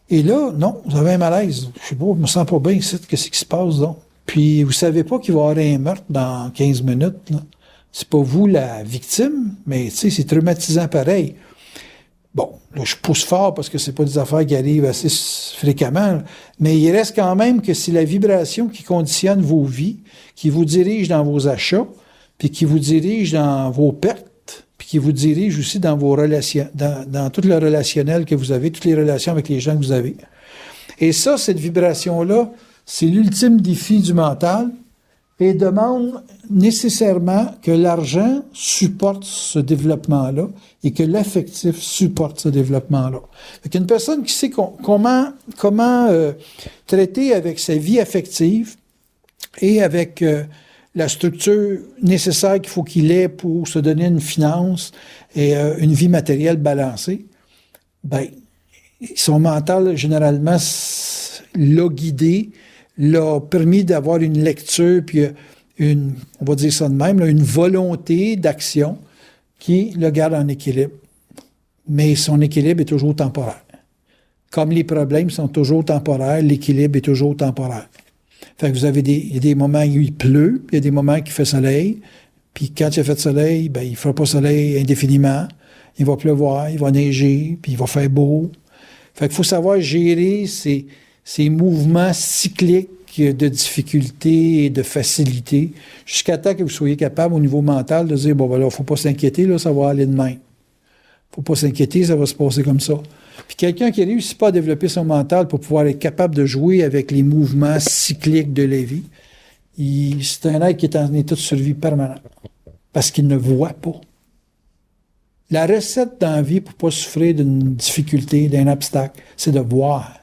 et là, non, vous avez un malaise. Je sais pas, je me sens pas bien ici, qu'est-ce qui se passe donc? Puis vous savez pas qu'il va y avoir un meurtre dans 15 minutes, là. C'est pas vous la victime, mais tu sais, c'est traumatisant pareil. Bon, là, je pousse fort parce que c'est pas des affaires qui arrivent assez fréquemment, mais il reste quand même que c'est la vibration qui conditionne vos vies, qui vous dirige dans vos achats, puis qui vous dirige dans vos pertes, puis qui vous dirige aussi dans vos relations, dans tout le relationnel que vous avez, toutes les relations avec les gens que vous avez. Et ça, cette vibration-là, c'est l'ultime défi du mental et demande nécessairement que l'argent supporte ce développement-là et que l'affectif supporte ce développement-là. Fait qu'une personne qui sait comment traiter avec sa vie affective et avec la structure nécessaire qu'il faut qu'il ait pour se donner une finance et une vie matérielle balancée, ben, son mental, généralement, l'a guidé, l'a permis d'avoir une lecture, puis on va dire ça de même, là, une volonté d'action qui le garde en équilibre. Mais son équilibre est toujours temporaire. Comme les problèmes sont toujours temporaires, l'équilibre est toujours temporaire. Fait que vous avez il y a des moments où il pleut, il y a des moments où il fait soleil, puis quand il a fait soleil, ben, il ne fera pas soleil indéfiniment, il va pleuvoir, il va neiger, puis il va faire beau. Fait qu'il faut savoir gérer ces mouvements cycliques de difficulté et de facilité, jusqu'à temps que vous soyez capable, au niveau mental, de dire, bon, ben là, il ne faut pas s'inquiéter, là, ça va aller de même. Il ne faut pas s'inquiéter, ça va se passer comme ça. Puis quelqu'un qui ne réussit pas à développer son mental pour pouvoir être capable de jouer avec les mouvements cycliques de la vie, c'est un être qui est en état de survie permanent, parce qu'il ne voit pas. La recette dans la vie pour ne pas souffrir d'une difficulté, d'un obstacle, c'est de voir.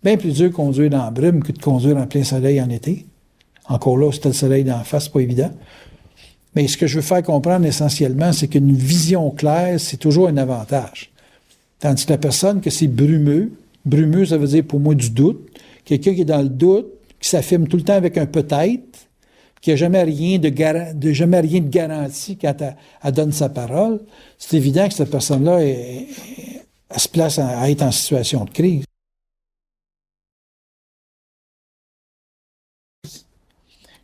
Bien plus dur de conduire dans la brume que de conduire en plein soleil en été. Encore là, si tu as le soleil d'en face, c'est pas évident. Mais ce que je veux faire comprendre essentiellement, c'est qu'une vision claire, c'est toujours un avantage. Tandis que la personne que c'est brumeux, ça veut dire pour moi du doute, quelqu'un qui est dans le doute, qui s'affirme tout le temps avec un peut-être, qui n'a jamais rien de garanti quand elle donne sa parole, c'est évident que cette personne-là, elle se place à être en situation de crise.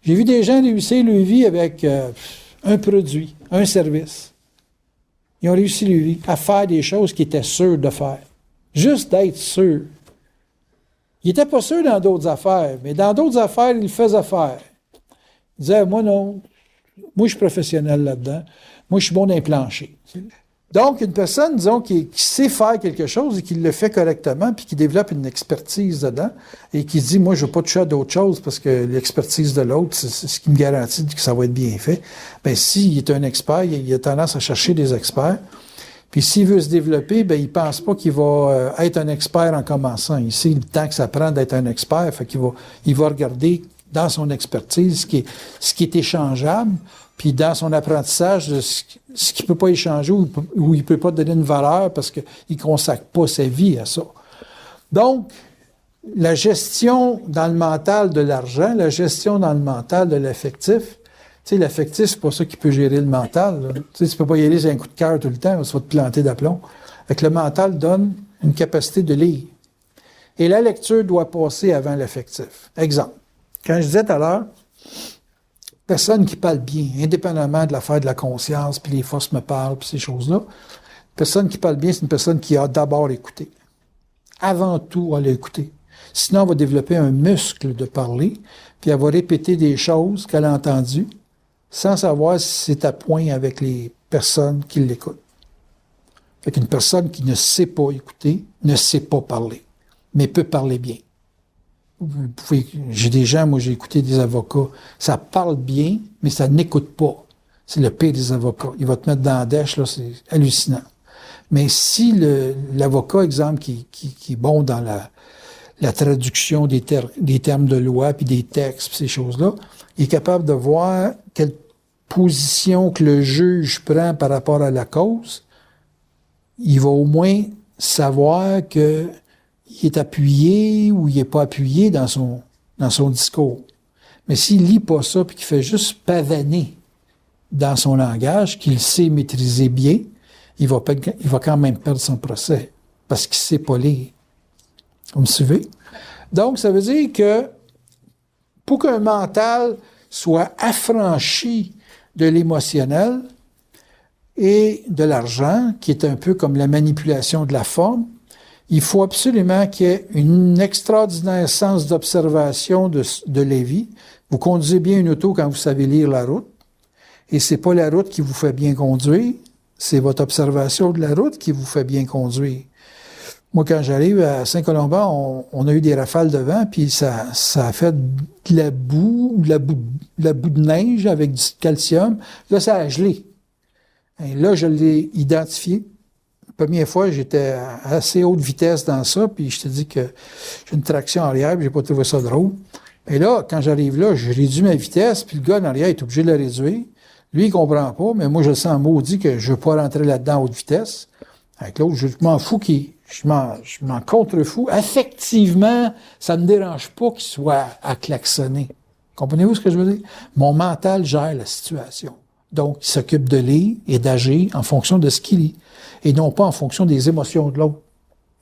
J'ai vu des gens réussir leur vie avec un produit, un service. Ils ont réussi leur vie à faire des choses qu'ils étaient sûrs de faire. Juste d'être sûrs. Ils n'étaient pas sûrs dans d'autres affaires, mais dans d'autres affaires, ils le faisaient faire. Ils disaient, moi non, moi je suis professionnel là-dedans, moi je suis bon dans les planchers. Donc, une personne, disons, qui sait faire quelque chose et qui le fait correctement, puis qui développe une expertise dedans, et qui se dit, moi, je ne veux pas toucher à d'autres choses parce que l'expertise de l'autre, c'est ce qui me garantit que ça va être bien fait. Bien, s'il est un expert, il a tendance à chercher des experts. Puis s'il veut se développer, bien, il ne pense pas qu'il va être un expert en commençant. Il sait le temps que ça prend d'être un expert, fait il va regarder dans son expertise ce qui est échangeable, puis dans son apprentissage, ce qu'il ne peut pas échanger ou il ne peut pas donner une valeur parce qu'il ne consacre pas sa vie à ça. Donc, la gestion dans le mental de l'argent, la gestion dans le mental de l'affectif, tu sais, l'affectif, c'est pas ça qui peut gérer le mental. Tu sais, tu peux pas y aller sur un coup de cœur tout le temps, ça va te planter d'aplomb. Fait que le mental donne une capacité de lire. Et la lecture doit passer avant l'affectif. Exemple. Quand je disais tout à l'heure, personne qui parle bien, indépendamment de l'affaire de la conscience, puis les forces me parlent, puis ces choses-là, personne qui parle bien, c'est une personne qui a d'abord écouté. Avant tout, elle a écouté. Sinon, elle va développer un muscle de parler, puis elle va répéter des choses qu'elle a entendues, sans savoir si c'est à point avec les personnes qui l'écoutent. Fait qu'une personne qui ne sait pas écouter, ne sait pas parler, mais peut parler bien. J'ai des gens, moi j'ai écouté des avocats, ça parle bien, mais ça n'écoute pas. c'est le pire des avocats. Il va te mettre dans la dèche, là, c'est hallucinant. Mais si l'avocat, exemple, qui est bon dans la traduction des termes de loi, puis des textes, puis ces choses-là, il est capable de voir quelle position que le juge prend par rapport à la cause, il va au moins savoir qu'il est appuyé ou il n'est pas appuyé dans son discours. Mais s'il lit pas ça, puis qu'il fait juste pavaner dans son langage, qu'il sait maîtriser bien, il va quand même perdre son procès, parce qu'il ne sait pas lire. Vous me suivez? Donc, ça veut dire que pour qu'un mental soit affranchi de l'émotionnel et de l'argent, qui est un peu comme la manipulation de la forme, il faut absolument qu'il y ait une extraordinaire sens d'observation de la vie. Vous conduisez bien une auto quand vous savez lire la route, et c'est pas la route qui vous fait bien conduire, c'est votre observation de la route qui vous fait bien conduire. Moi, quand j'arrive à Saint-Colomban, on a eu des rafales de vent, puis ça a fait de la boue de neige avec du calcium. Là, ça a gelé. Et là, je l'ai identifié. La première fois, j'étais à assez haute vitesse dans ça, puis je te dis que j'ai une traction arrière, puis j'ai pas trouvé ça drôle. Et là, quand j'arrive là, je réduis ma vitesse, puis le gars en arrière est obligé de la réduire. Lui, il comprend pas, mais moi, je le sens maudit que je veux pas rentrer là-dedans à haute vitesse. Avec l'autre, je m'en fous je m'en contrefous. Effectivement, ça ne me dérange pas qu'il soit à klaxonner. Comprenez-vous ce que je veux dire? Mon mental gère la situation. Donc, il s'occupe de lire et d'agir en fonction de ce qu'il lit. Et non pas en fonction des émotions de l'autre.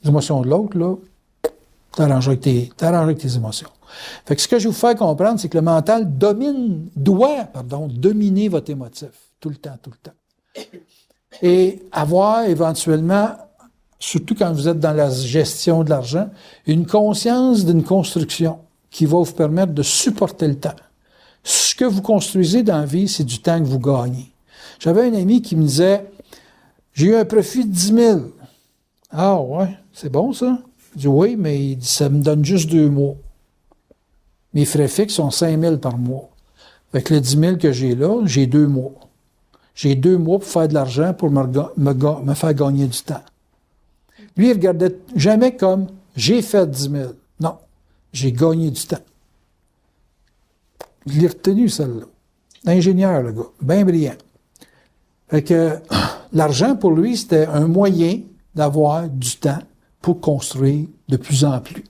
Les émotions de l'autre, là, t'arranges avec tes émotions. Fait que ce que je vais vous faire comprendre, c'est que le mental doit dominer votre émotif. Tout le temps. Et avoir éventuellement, surtout quand vous êtes dans la gestion de l'argent, une conscience d'une construction qui va vous permettre de supporter le temps. Ce que vous construisez dans la vie, c'est du temps que vous gagnez. J'avais un ami qui me disait, j'ai eu un profit de 10 000. Ah ouais, c'est bon ça? Je dis oui, mais il dit, ça me donne juste 2 mois. Mes frais fixes sont 5 000 par mois. Avec les 10 000 que j'ai là, j'ai 2 mois. J'ai 2 mois pour faire de l'argent pour me faire gagner du temps. Lui, il regardait jamais comme j'ai fait 10 000. Non, j'ai gagné du temps. Je l'ai retenu, celle-là. Ingénieur, le gars, bien brillant. Fait que l'argent, pour lui, c'était un moyen d'avoir du temps pour construire de plus en plus.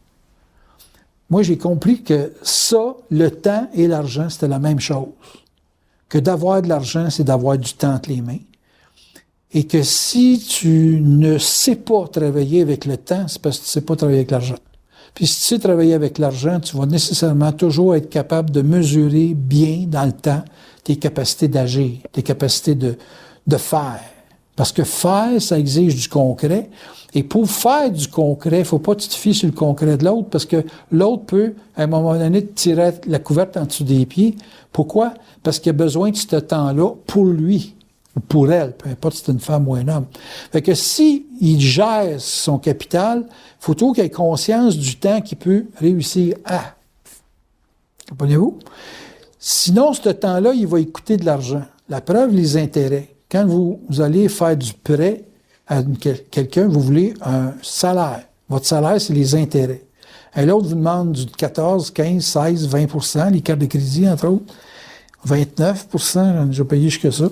Moi, j'ai compris que ça, le temps et l'argent, c'était la même chose. Que d'avoir de l'argent, c'est d'avoir du temps entre les mains. Et que si tu ne sais pas travailler avec le temps, c'est parce que tu ne sais pas travailler avec l'argent. Puis si tu sais travailler avec l'argent, tu vas nécessairement toujours être capable de mesurer bien dans le temps tes capacités d'agir, tes capacités de faire. Parce que faire, ça exige du concret. Et pour faire du concret, il ne faut pas que tu te fies sur le concret de l'autre, parce que l'autre peut, à un moment donné, te tirer la couverte en dessous des pieds. Pourquoi? Parce qu'il a besoin de ce temps-là pour lui, ou pour elle, peu importe si c'est une femme ou un homme. Fait que si il gère son capital, il faut toujours qu'il ait conscience du temps qu'il peut réussir à. Comprenez-vous? Sinon, ce temps-là, il va coûter de l'argent. La preuve, les intérêts. Quand vous allez faire du prêt à quelqu'un, vous voulez un salaire. Votre salaire, c'est les intérêts. Et l'autre vous demande du 14, 15, 16, 20 les cartes de crédit, entre autres. 29 j'en ai déjà payé jusque ça.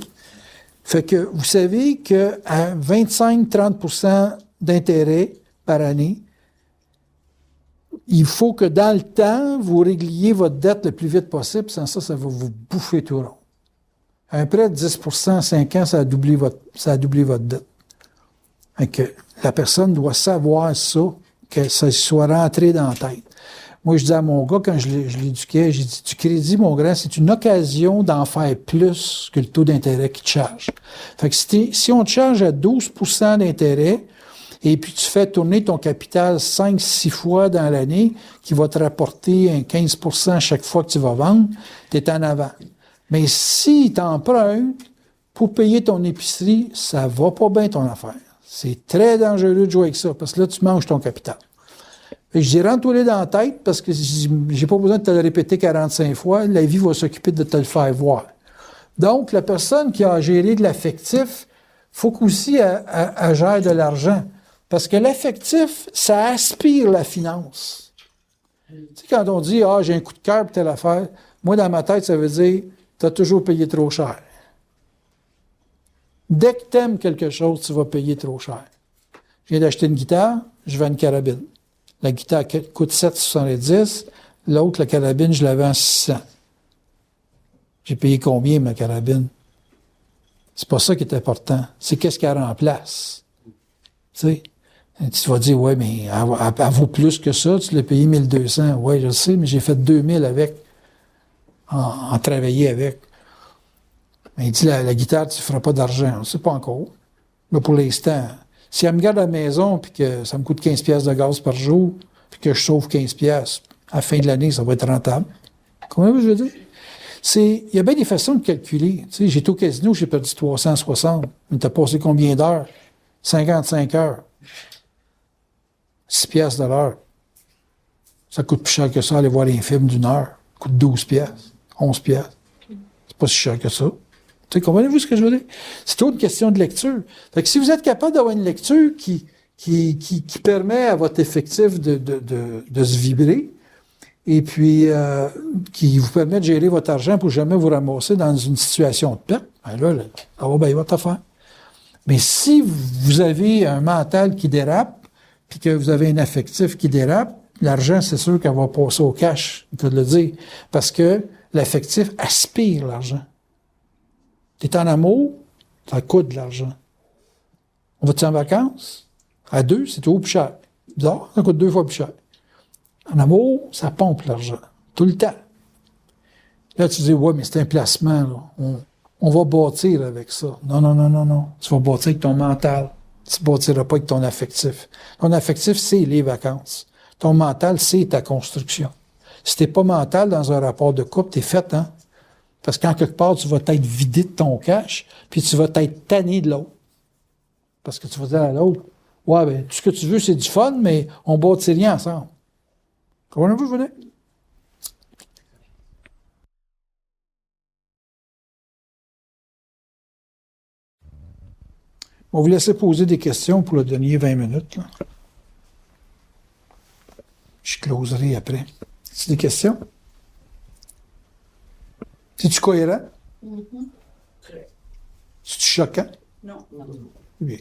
Fait que vous savez qu'à 25-30 d'intérêt par année, il faut que dans le temps, vous régliez votre dette le plus vite possible, sans ça, ça va vous bouffer tout rond. Un prêt de 10 en 5 ans, ça a doublé votre dette. Fait que la personne doit savoir ça, que ça soit rentré dans la tête. Moi, je dis à mon gars, quand je l'éduquais, j'ai dit, du crédit, mon grand, c'est une occasion d'en faire plus que le taux d'intérêt qu'il te charge. Fait que si on te charge à 12 d'intérêt, et puis tu fais tourner ton capital 5-6 fois dans l'année, qui va te rapporter un 15 chaque fois que tu vas vendre, tu es en avant. Mais si t'empruntes pour payer ton épicerie, ça va pas bien ton affaire. C'est très dangereux de jouer avec ça, parce que là, tu manges ton capital. Fait que je dis, rentre-toi dans la tête, parce que j'ai pas besoin de te le répéter 45 fois, la vie va s'occuper de te le faire voir. Donc, la personne qui a à gérer de l'affectif, il faut qu'aussi elle gère de l'argent. Parce que l'affectif, ça aspire la finance. Tu sais, quand on dit « Ah, j'ai un coup de cœur pour telle affaire », moi, dans ma tête, ça veut dire « Tu as toujours payé trop cher ». Dès que tu aimes quelque chose, tu vas payer trop cher. Je viens d'acheter une guitare, je vends une carabine. La guitare coûte 7,70 $. L'autre, la carabine, je la vends 600 $. J'ai payé combien, ma carabine? C'est pas ça qui est important. C'est qu'est-ce qu'elle remplace. Tu sais? Tu vas dire, ouais, mais elle vaut plus que ça. Tu l'as payé 1200. Ouais, je sais, mais j'ai fait 2000 avec. En travailler avec. Mais il dit, la guitare, tu ne feras pas d'argent. On ne sait pas encore. Là, pour l'instant, si elle me garde à la maison puis que ça me coûte 15 pièces de gaz par jour puis que je sauve 15 pièces, à la fin de l'année, ça va être rentable. Comment je veux dire? Il y a bien des façons de calculer. Tu sais, j'étais au casino, j'ai perdu 360. Mais t'as passé combien d'heures? 55 heures. 6 pièces de l'heure. Ça coûte plus cher que ça, aller voir un film d'une heure. Ça coûte 12 pièces, 11 pièces. C'est pas si cher que ça. Tu sais, comprenez-vous ce que je veux dire? C'est toute une question de lecture. Fait que si vous êtes capable d'avoir une lecture qui permet à votre effectif de se vibrer, et puis qui vous permet de gérer votre argent pour jamais vous ramasser dans une situation de perte, ben là, ça va bien votre affaire. Mais si vous avez un mental qui dérape, puis que vous avez un affectif qui dérape, l'argent, c'est sûr qu'elle va passer au cash, il faut le dire, parce que l'affectif aspire l'argent. T'es en amour, ça coûte de l'argent. On va-tu en vacances? À deux, c'est toujours plus cher. Bizarre, ça coûte 2 fois plus cher. En amour, ça pompe l'argent. Tout le temps. Là, tu dis, ouais, mais c'est un placement, là. On va bâtir avec ça. Non. Tu vas bâtir avec ton mental. Tu ne bâtiras pas avec ton affectif. Ton affectif, c'est les vacances. Ton mental, c'est ta construction. Si t'es pas mental dans un rapport de couple, t'es fait, hein? Parce qu'en quelque part, tu vas t'être vidé de ton cash, puis tu vas t'être tanné de l'autre. Parce que tu vas dire à l'autre, ouais, ben, tout ce que tu veux, c'est du fun, mais on bâtit rien ensemble. Comprenez-vous, je veux dire? On va vous laisser poser des questions pour le dernier 20 minutes, là. Je closerai après. C'est des questions? C'est-tu cohérent? C'est-tu choquant? Non. Bien.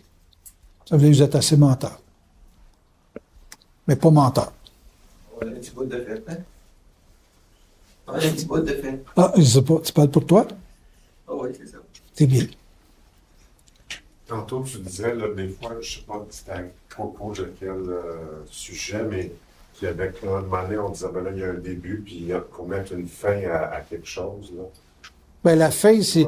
Ça veut dire que vous êtes assez menteur. Mais pas menteur. On a un petit bout de fait, hein? On a un petit bout de fait. Ah, je sais pas. Tu parles pour toi? Ah oui, c'est ça. C'est bien. Tantôt, tu disais, là, des fois, je ne sais pas si c'était à propos de quel sujet, mais qu'il y avait, à un moment donné, on disait, ben là, il y a un début, puis il faut mettre une fin à quelque chose, là. Ben, la fin, c'est...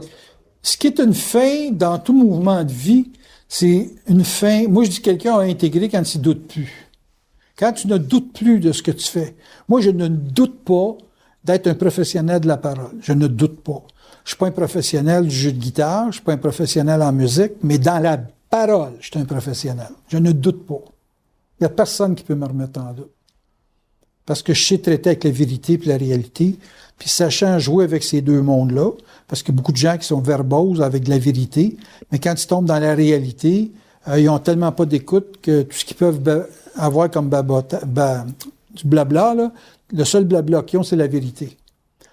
Ce qui est une fin dans tout mouvement de vie, c'est une fin... Moi, je dis quelqu'un a intégré quand il ne doute plus. Quand tu ne doutes plus de ce que tu fais. Moi, je ne doute pas d'être un professionnel de la parole. Je ne doute pas. Je ne suis pas un professionnel du jeu de guitare, je ne suis pas un professionnel en musique, mais dans la parole, je suis un professionnel. Je ne doute pas. Il n'y a personne qui peut me remettre en doute. Parce que je sais traiter avec la vérité et la réalité, puis sachant jouer avec ces deux mondes-là, parce qu'il y a beaucoup de gens qui sont verboses avec de la vérité, mais quand ils tombent dans la réalité, ils n'ont tellement pas d'écoute que tout ce qu'ils peuvent avoir comme du blabla, là, le seul blabla qu'ils ont, c'est la vérité.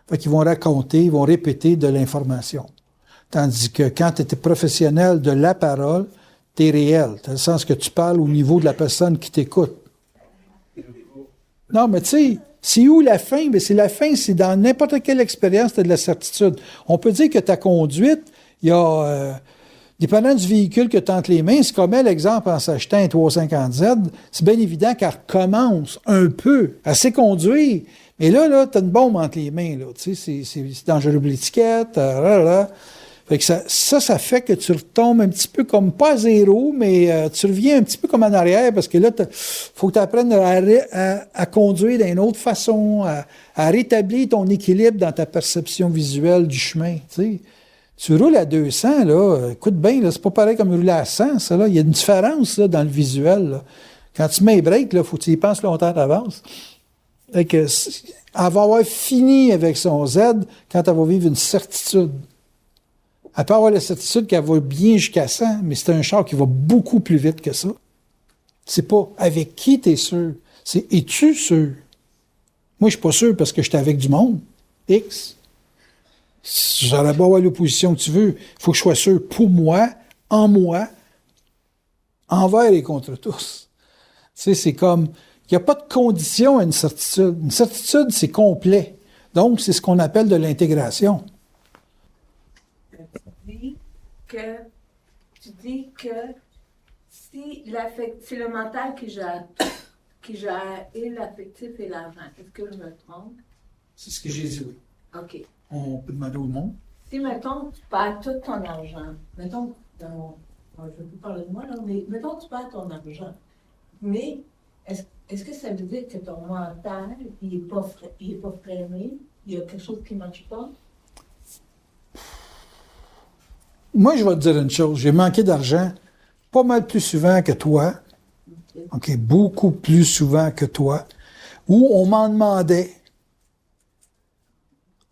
Fait qu'ils vont raconter, ils vont répéter de l'information. Tandis que quand tu es professionnel de la parole, tu es réel. Tu as le sens que tu parles au niveau de la personne qui t'écoute. Non, mais tu sais, c'est où la fin? Bien, c'est la fin, c'est dans n'importe quelle expérience, tu as de la certitude. On peut dire que ta conduite, il y a... dépendant du véhicule que tu as entre les mains, c'est comme l'exemple en s'achetant un 350Z, c'est bien évident qu'elle recommence un peu. Elle sait conduire. Mais là, tu as une bombe entre les mains. Là, tu sais, c'est dangereux pour l'étiquette. Fait que ça fait que tu retombes un petit peu comme, pas à zéro, mais tu reviens un petit peu comme en arrière parce que là, faut que tu apprennes à conduire d'une autre façon, à rétablir ton équilibre dans ta perception visuelle du chemin. Tu sais. Tu roules à 200, là, écoute bien, là, c'est pas pareil comme rouler à 100, ça, là. Il y a une différence, là, dans le visuel, là. Quand tu mets les breaks, là, faut que tu y penses longtemps d'avance. Fait que, elle va avoir fini avec son Z quand elle va vivre une certitude. Elle peut avoir la certitude qu'elle va bien jusqu'à 100, mais c'est un char qui va beaucoup plus vite que ça. C'est pas avec qui tu es sûr, c'est es-tu sûr? Moi, je suis pas sûr parce que j'étais avec du monde. X. J'aurais beau avoir l'opposition que tu veux. Il faut que je sois sûr pour moi, envers et contre tous. Tu sais, c'est comme, il n'y a pas de condition à une certitude. Une certitude, c'est complet. Donc, c'est ce qu'on appelle de l'intégration. Tu dis que si c'est le mental qui gère et l'affectif et l'argent. Est-ce que je me trompe? C'est ce que j'ai dit, oui. OK. On peut demander au monde. Si, mettons, tu perds tout ton argent, mettons, je ne veux plus parler de moi, là, mais mettons, tu perds ton argent, mais est-ce que ça veut dire que ton mental, il n'est pas freiné, il y a quelque chose qui ne marche pas? Moi, je vais te dire une chose. J'ai manqué d'argent pas mal plus souvent que toi. OK, beaucoup plus souvent que toi. Où on m'en demandait.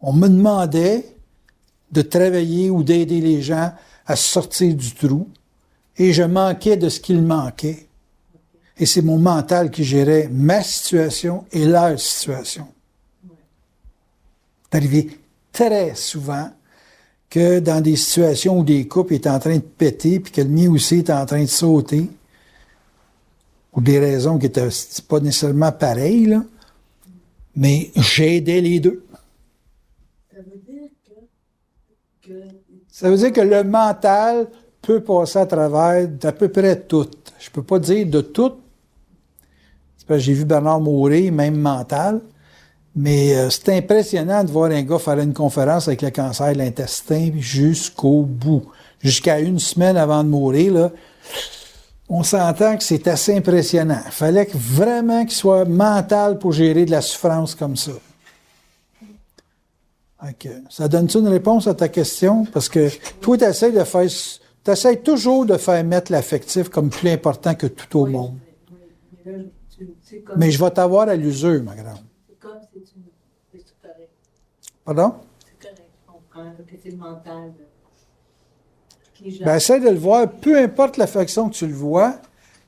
On me demandait de travailler ou d'aider les gens à sortir du trou. Et je manquais de ce qu'il manquait. Et c'est mon mental qui gérait ma situation et leur situation. C'est arrivé très souvent que dans des situations où des couples étaient en train de péter, puis que le mien aussi était en train de sauter, pour des raisons qui n'étaient pas nécessairement pareilles, là, mais j'aidais les deux. Ça veut dire que le mental peut passer à travers d'à peu près tout. Je peux pas dire de tout. C'est parce que j'ai vu Bernard mourir, même mental. Mais c'est impressionnant de voir un gars faire une conférence avec le cancer de l'intestin jusqu'au bout. Jusqu'à une semaine avant de mourir, là, on s'entend que c'est assez impressionnant. Il fallait vraiment qu'il soit mental pour gérer de la souffrance comme ça. Okay. Ça donne-tu une réponse à ta question? Parce que toi, tu essaies toujours de faire mettre l'affectif comme plus important que tout au monde. Mais je vais t'avoir à l'usure, ma grande. C'est comme c'est correct. Pardon? C'est correct, je comprends que c'est le mental qui gère. Ben, essaie de le voir, peu importe l'affection que tu le vois.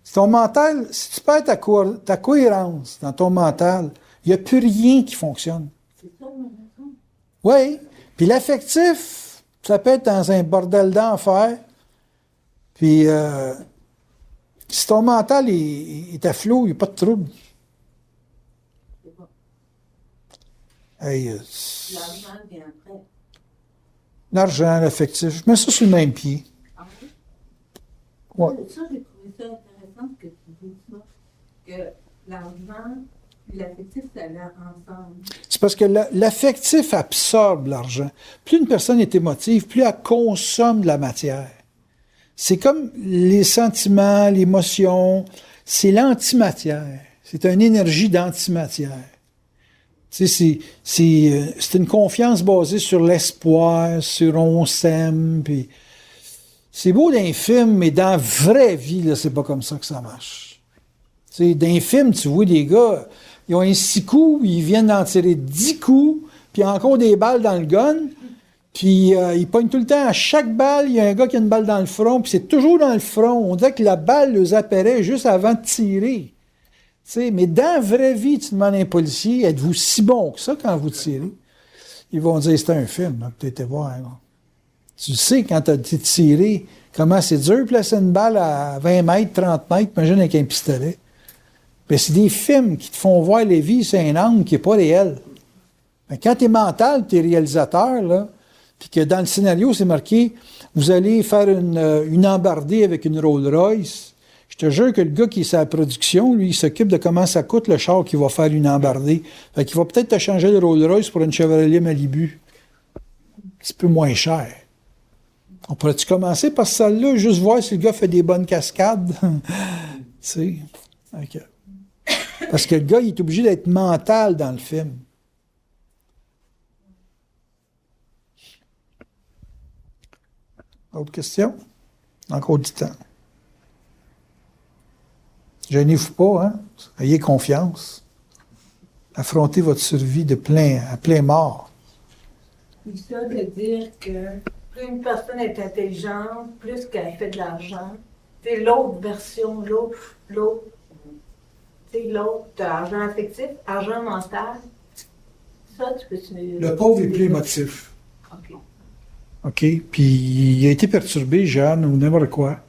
Si ton mental, si tu perds ta cohérence dans ton mental, il n'y a plus rien qui fonctionne. C'est ça, mon raison. Oui. Puis l'affectif, ça peut être dans un bordel d'enfer. Puis, si ton mental est à flot, il n'y a pas de trouble. C'est bon. Hey, L'argent vient après. l'argent, l'affectif, je mets ça sur le même pied. Ah oui? Ouais. Ça, j'ai trouvé ça intéressant que tu dises ça. Que l'argent et l'affectif, ça allait ensemble. C'est parce que l'affectif absorbe l'argent. Plus une personne est émotive, plus elle consomme de la matière. C'est comme les sentiments, l'émotion, c'est l'antimatière. C'est une énergie d'antimatière. Tu sais, c'est une confiance basée sur l'espoir, sur on s'aime, puis c'est beau dans les films, mais dans la vraie vie, là, c'est pas comme ça que ça marche. Tu sais, dans les films, tu vois des gars, ils ont un 6 coups, ils viennent d'en tirer 10 coups, puis encore des balles dans le gun, puis ils pognent tout le temps, à chaque balle, il y a un gars qui a une balle dans le front, puis c'est toujours dans le front. On dirait que la balle les apparaît juste avant de tirer. Tu sais, mais dans la vraie vie, tu demandes à un policier, êtes-vous si bon que ça quand vous tirez? Ils vont dire, c'est un film, là, que tu étais voir. Là. Tu sais, quand tu as été tiré, comment c'est dur de placer une balle à 20 mètres, 30 mètres, imagine avec un pistolet. Ben, c'est des films qui te font voir les vies, c'est un angle qui n'est pas réel. Ben, quand tu es mental, tu es réalisateur, là, puis que dans le scénario, c'est marqué, vous allez faire une embardée avec une Rolls-Royce. Je te jure que le gars qui est sur la production, lui, il s'occupe de comment ça coûte le char qui va faire une embardée. Fait qu'il va peut-être te changer le Rolls-Royce pour une Chevrolet Malibu. Un petit peu moins cher. On pourrait-tu commencer par celle-là, juste voir si le gars fait des bonnes cascades? Tu sais? Okay. Parce que le gars, il est obligé d'être mental dans le film. Autre question? Encore du temps. Gênez-vous pas, hein? Ayez confiance. Affrontez votre survie à plein mort. Puis ça veut dire que plus une personne est intelligente, plus qu'elle fait de l'argent. C'est l'autre version, argent affectif, argent mental. Ça, tu peux... Le pauvre est plus émotif. OK. OK? Puis il a été perturbé, jeune, ou n'importe quoi.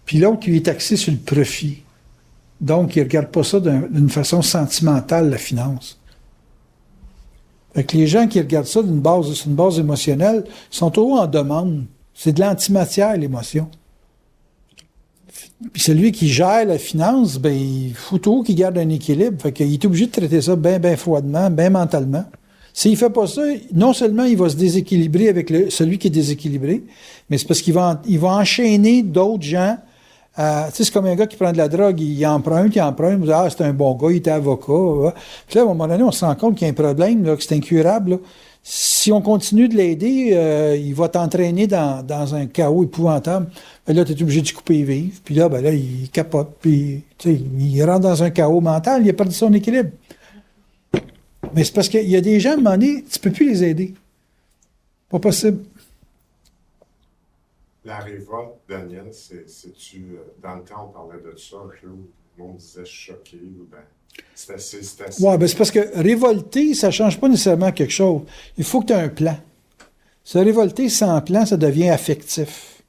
Puis l'autre, il est axé sur le profit. Donc, il ne regarde pas ça d'une façon sentimentale, la finance. Fait que les gens qui regardent ça sur une base émotionnelle sont toujours en demande. C'est de l'antimatière, l'émotion. Puis celui qui gère la finance, ben, il faut toujours qu'il garde un équilibre. Fait qu'il est obligé de traiter ça bien froidement, bien mentalement. S'il fait pas ça, non seulement il va se déséquilibrer avec celui qui est déséquilibré, mais c'est parce qu'il va enchaîner d'autres gens. Tu sais, c'est comme un gars qui prend de la drogue, il emprunte, vous dites, c'est un bon gars, il était avocat. Puis là, à un moment donné, on se rend compte qu'il y a un problème, là, que c'est incurable. Là. Si on continue de l'aider, il va t'entraîner dans un chaos épouvantable. Ben là, tu es obligé de couper vivre. Puis là, ben là, il capote. Puis, tu sais, il rentre dans un chaos mental, il a perdu son équilibre. Mais c'est parce qu'il y a des gens, à un moment donné, tu ne peux plus les aider. Pas possible. La révolte, Daniel, c'est-tu... dans le temps, on parlait de ça, un peu, où le monde disait choqué, ou ben... C'est assez... Oui, ben c'est parce que révolter, ça ne change pas nécessairement quelque chose. Il faut que tu aies un plan. Se révolter sans plan, ça devient affectif.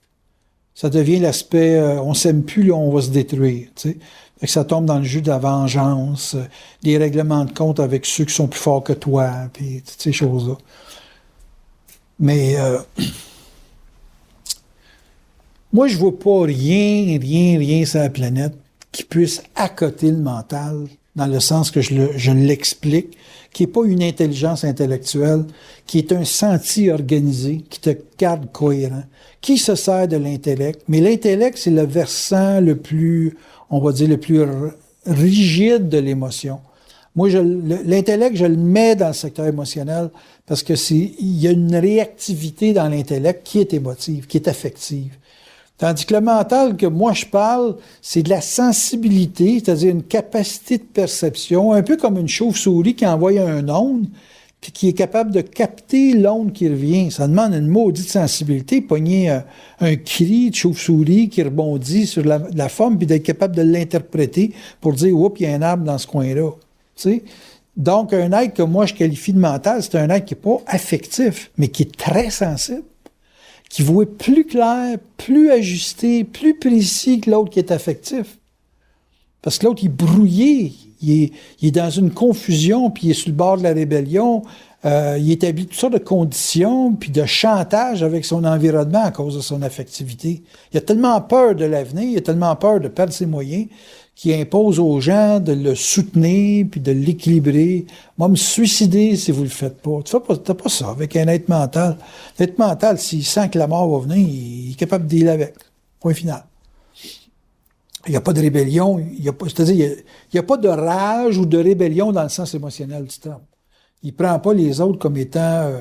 Ça devient l'aspect, on s'aime plus, là, on va se détruire, tu sais. Fait que ça tombe dans le jus de la vengeance, des règlements de compte avec ceux qui sont plus forts que toi, puis toutes ces choses-là. Mais moi, je vois pas rien sur la planète qui puisse accoter le mental, dans le sens que je l'explique, qui n'est pas une intelligence intellectuelle, qui est un senti organisé, qui te garde cohérent, qui se sert de l'intellect. Mais l'intellect, c'est le versant le plus, on va dire, le plus rigide de l'émotion. Moi, l'intellect, je le mets dans le secteur émotionnel parce que il y a une réactivité dans l'intellect qui est émotive, qui est affective. Tandis que le mental que moi je parle, c'est de la sensibilité, c'est-à-dire une capacité de perception, un peu comme une chauve-souris qui envoie un onde, puis qui est capable de capter l'onde qui revient. Ça demande une maudite sensibilité, pogner un cri de chauve-souris qui rebondit sur la forme, puis d'être capable de l'interpréter pour dire « Oups, il y a un arbre dans ce coin-là ». Tu sais? Donc, un être que moi je qualifie de mental, c'est un être qui n'est pas affectif, mais qui est très sensible, qui voit plus clair, plus ajusté, plus précis que l'autre qui est affectif. Parce que l'autre, il est brouillé, il est dans une confusion, puis il est sur le bord de la rébellion, il établit toutes sortes de conditions, puis de chantage avec son environnement à cause de son affectivité. Il a tellement peur de l'avenir, il a tellement peur de perdre ses moyens, qu'il impose aux gens de le soutenir, puis de l'équilibrer. Moi, me suicider si vous le faites pas. Tu n'as pas ça avec un être mental. L'être mental, s'il sent que la mort va venir, il est capable de dealer avec. Point final. Il n'y a pas de rébellion, c'est-à-dire, il n'y a pas de rage ou de rébellion dans le sens émotionnel du terme. Il ne prend pas les autres comme étant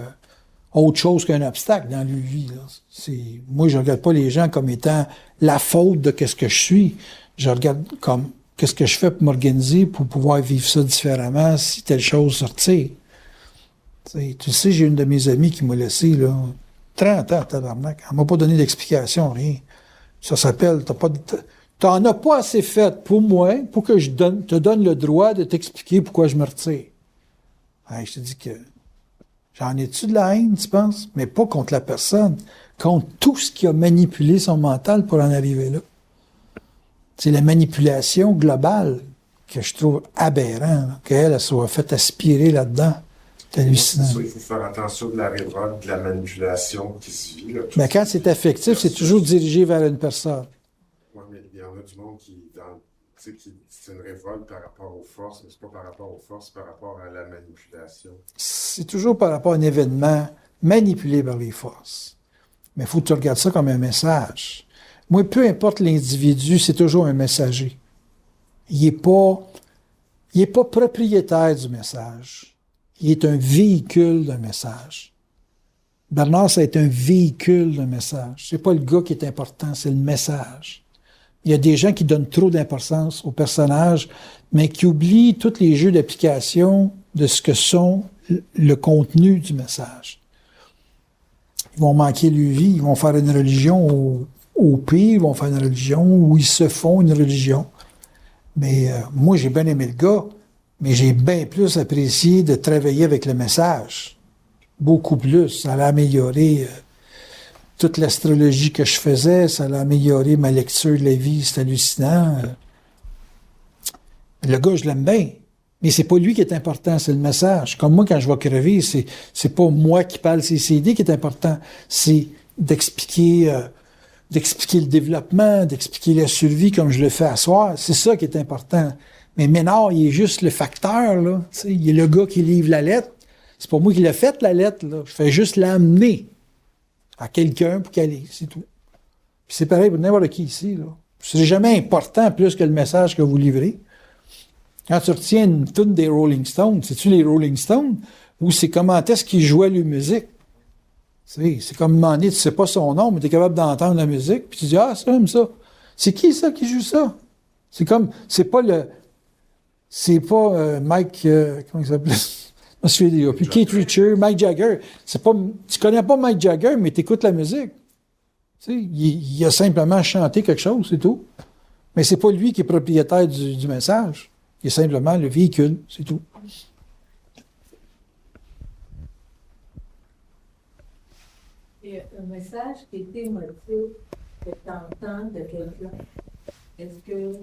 autre chose qu'un obstacle dans leur vie. Là. Moi, je ne regarde pas les gens comme étant la faute de qu'est-ce que je suis. Je regarde comme qu'est-ce que je fais pour m'organiser pour pouvoir vivre ça différemment si telle chose sortit. Tu sais, j'ai une de mes amies qui m'a laissé là, 30 ans, tabarnak. Elle m'a pas donné d'explication, rien. Ça s'appelle, t'en as pas assez fait pour moi pour que je te donne le droit de t'expliquer pourquoi je me retire. Hey, je te dis que j'en ai-tu de la haine, tu penses? Mais pas contre la personne, contre tout ce qui a manipulé son mental pour en arriver là. C'est la manipulation globale que je trouve aberrant, qu'elle soit faite aspirer là-dedans. C'est hallucinant. Il faut faire attention de la révolte, de la manipulation qui se vit. Là, mais quand c'est affectif, c'est toujours dirigé vers une personne. Oui, mais il y en a du monde qui c'est une révolte par rapport aux forces, mais c'est pas par rapport aux forces, c'est par rapport à la manipulation. C'est toujours par rapport à un événement manipulé par les forces. Mais il faut que tu regardes ça comme un message. Moi, peu importe l'individu, c'est toujours un messager. Il n'est pas propriétaire du message. Il est un véhicule d'un message. Bernard, ça a été un véhicule d'un message. C'est pas le gars qui est important, c'est le message. Il y a des gens qui donnent trop d'importance au personnage, mais qui oublient tous les jeux d'application de ce que sont le contenu du message. Ils vont manquer leur vie, ils vont faire une religion au pire, ils vont faire une religion ou ils se font une religion. Mais moi, j'ai bien aimé le gars, mais j'ai bien plus apprécié de travailler avec le message. Beaucoup plus. Ça a amélioré toute l'astrologie que je faisais, ça a amélioré ma lecture de la vie, c'est hallucinant. Le gars, je l'aime bien. Mais c'est pas lui qui est important, c'est le message. Comme moi, quand je vais crever, c'est pas moi qui parle CCD qui est important. C'est d'expliquer le développement, d'expliquer la survie comme je le fais à soir. C'est ça qui est important. Mais Ménard, il est juste le facteur, là. T'sais, il est le gars qui livre la lettre. C'est pas moi qui l'ai faite, la lettre, là. Je fais juste l'amener à quelqu'un pour qu'elle lise, c'est tout. Puis c'est pareil pour n'importe qui ici, là. C'est jamais important plus que le message que vous livrez. Quand tu retiens une tune des Rolling Stones, c'est-tu les Rolling Stones ou c'est comment est-ce qu'ils jouaient leur musique? C'est comme demander, tu sais pas son nom, mais tu es capable d'entendre la musique, puis tu dis, ah, c'est comme ça. C'est qui ça qui joue ça? C'est pas Mike, comment il s'appelle? Je me souviens, puis Keith Richards, Mike Jagger. Tu connais pas Mike Jagger, mais tu écoutes la musique. Tu sais, il a simplement chanté quelque chose, c'est tout. Mais c'est pas lui qui est propriétaire du message. Il est simplement le véhicule, c'est tout. Et un message qui est émotif, que tu entends de quelqu'un, est-ce que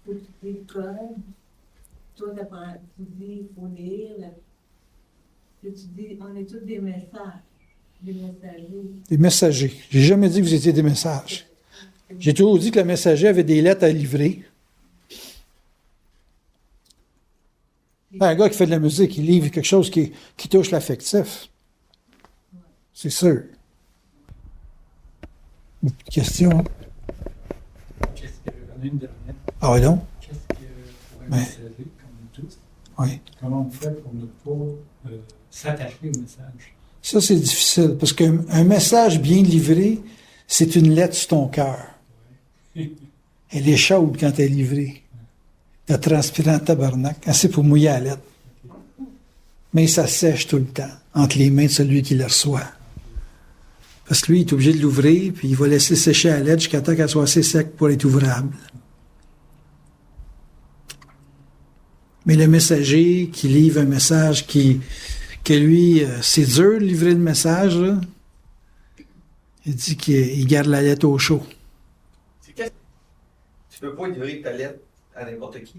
tu dis comme, toi, tu dis, il faut lire, que tu dis, on est tous des messages, des messagers. Des messagers. J'ai jamais dit que vous étiez des messages. J'ai toujours dit que le messager avait des lettres à livrer. Un gars qui fait de la musique, il livre quelque chose qui touche l'affectif. C'est sûr. Une question? Qu'est-ce que j'en ai une dernière? Ah oui, donc? Qu'est-ce que pour un messager, comme nous tous, Oui. comment on fait pour ne pas s'attacher au message? Ça, c'est difficile, parce qu'un message bien livré, c'est une lettre sur ton cœur. Elle est chaude quand elle est livrée. Elle transpire en tabarnak. Assez pour mouiller la lettre. Mais ça sèche tout le temps, entre les mains de celui qui la reçoit. Parce que lui, il est obligé de l'ouvrir, puis il va laisser sécher la lettre jusqu'à temps qu'elle soit assez sec pour être ouvrable. Mais le messager qui livre un message que lui, c'est dur de livrer le message, là. Il dit qu'il garde la lettre au chaud. Tu peux pas livrer ta lettre à n'importe qui.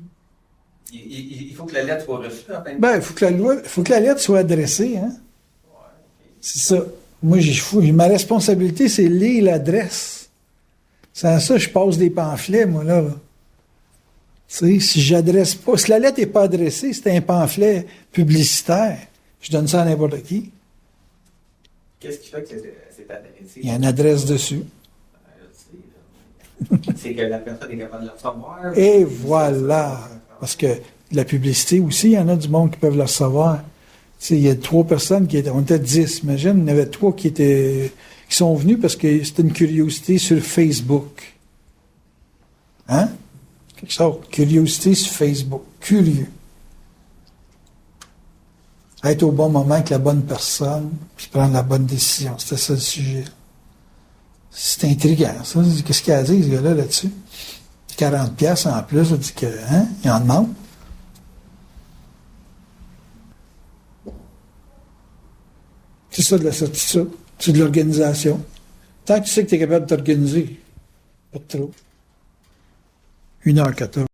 Il faut que la lettre soit reçue. Ben, il faut que la lettre soit adressée, hein. C'est ça. Moi, ma responsabilité, c'est lire l'adresse. Sans ça, je passe des pamphlets, moi, là. Tu sais, si j'adresse pas, si la lettre n'est pas adressée, c'est un pamphlet publicitaire. Je donne ça à n'importe qui. Qu'est-ce qui fait que c'est adressé? Il y a une adresse dessus. C'est que la personne est capable de le recevoir. Et voilà. Parce que la publicité aussi, il y en a du monde qui peuvent la recevoir. Tu sais, il y a 3 personnes on était 10, imagine, il y en avait 3 qui sont venus parce que c'était une curiosité sur Facebook. Hein? Quelque chose. Curiosité sur Facebook. Curieux. Être au bon moment avec la bonne personne, puis prendre la bonne décision. C'était ça le sujet. C'est intriguant, ça. Qu'est-ce qu'il y a à dire, ce gars-là, là-dessus? 40$ en plus, ça dit que, hein, il en demande. C'est ça de la certitude. C'est de l'organisation. Tant que tu sais que tu es capable de t'organiser, pas de trop. 1h14.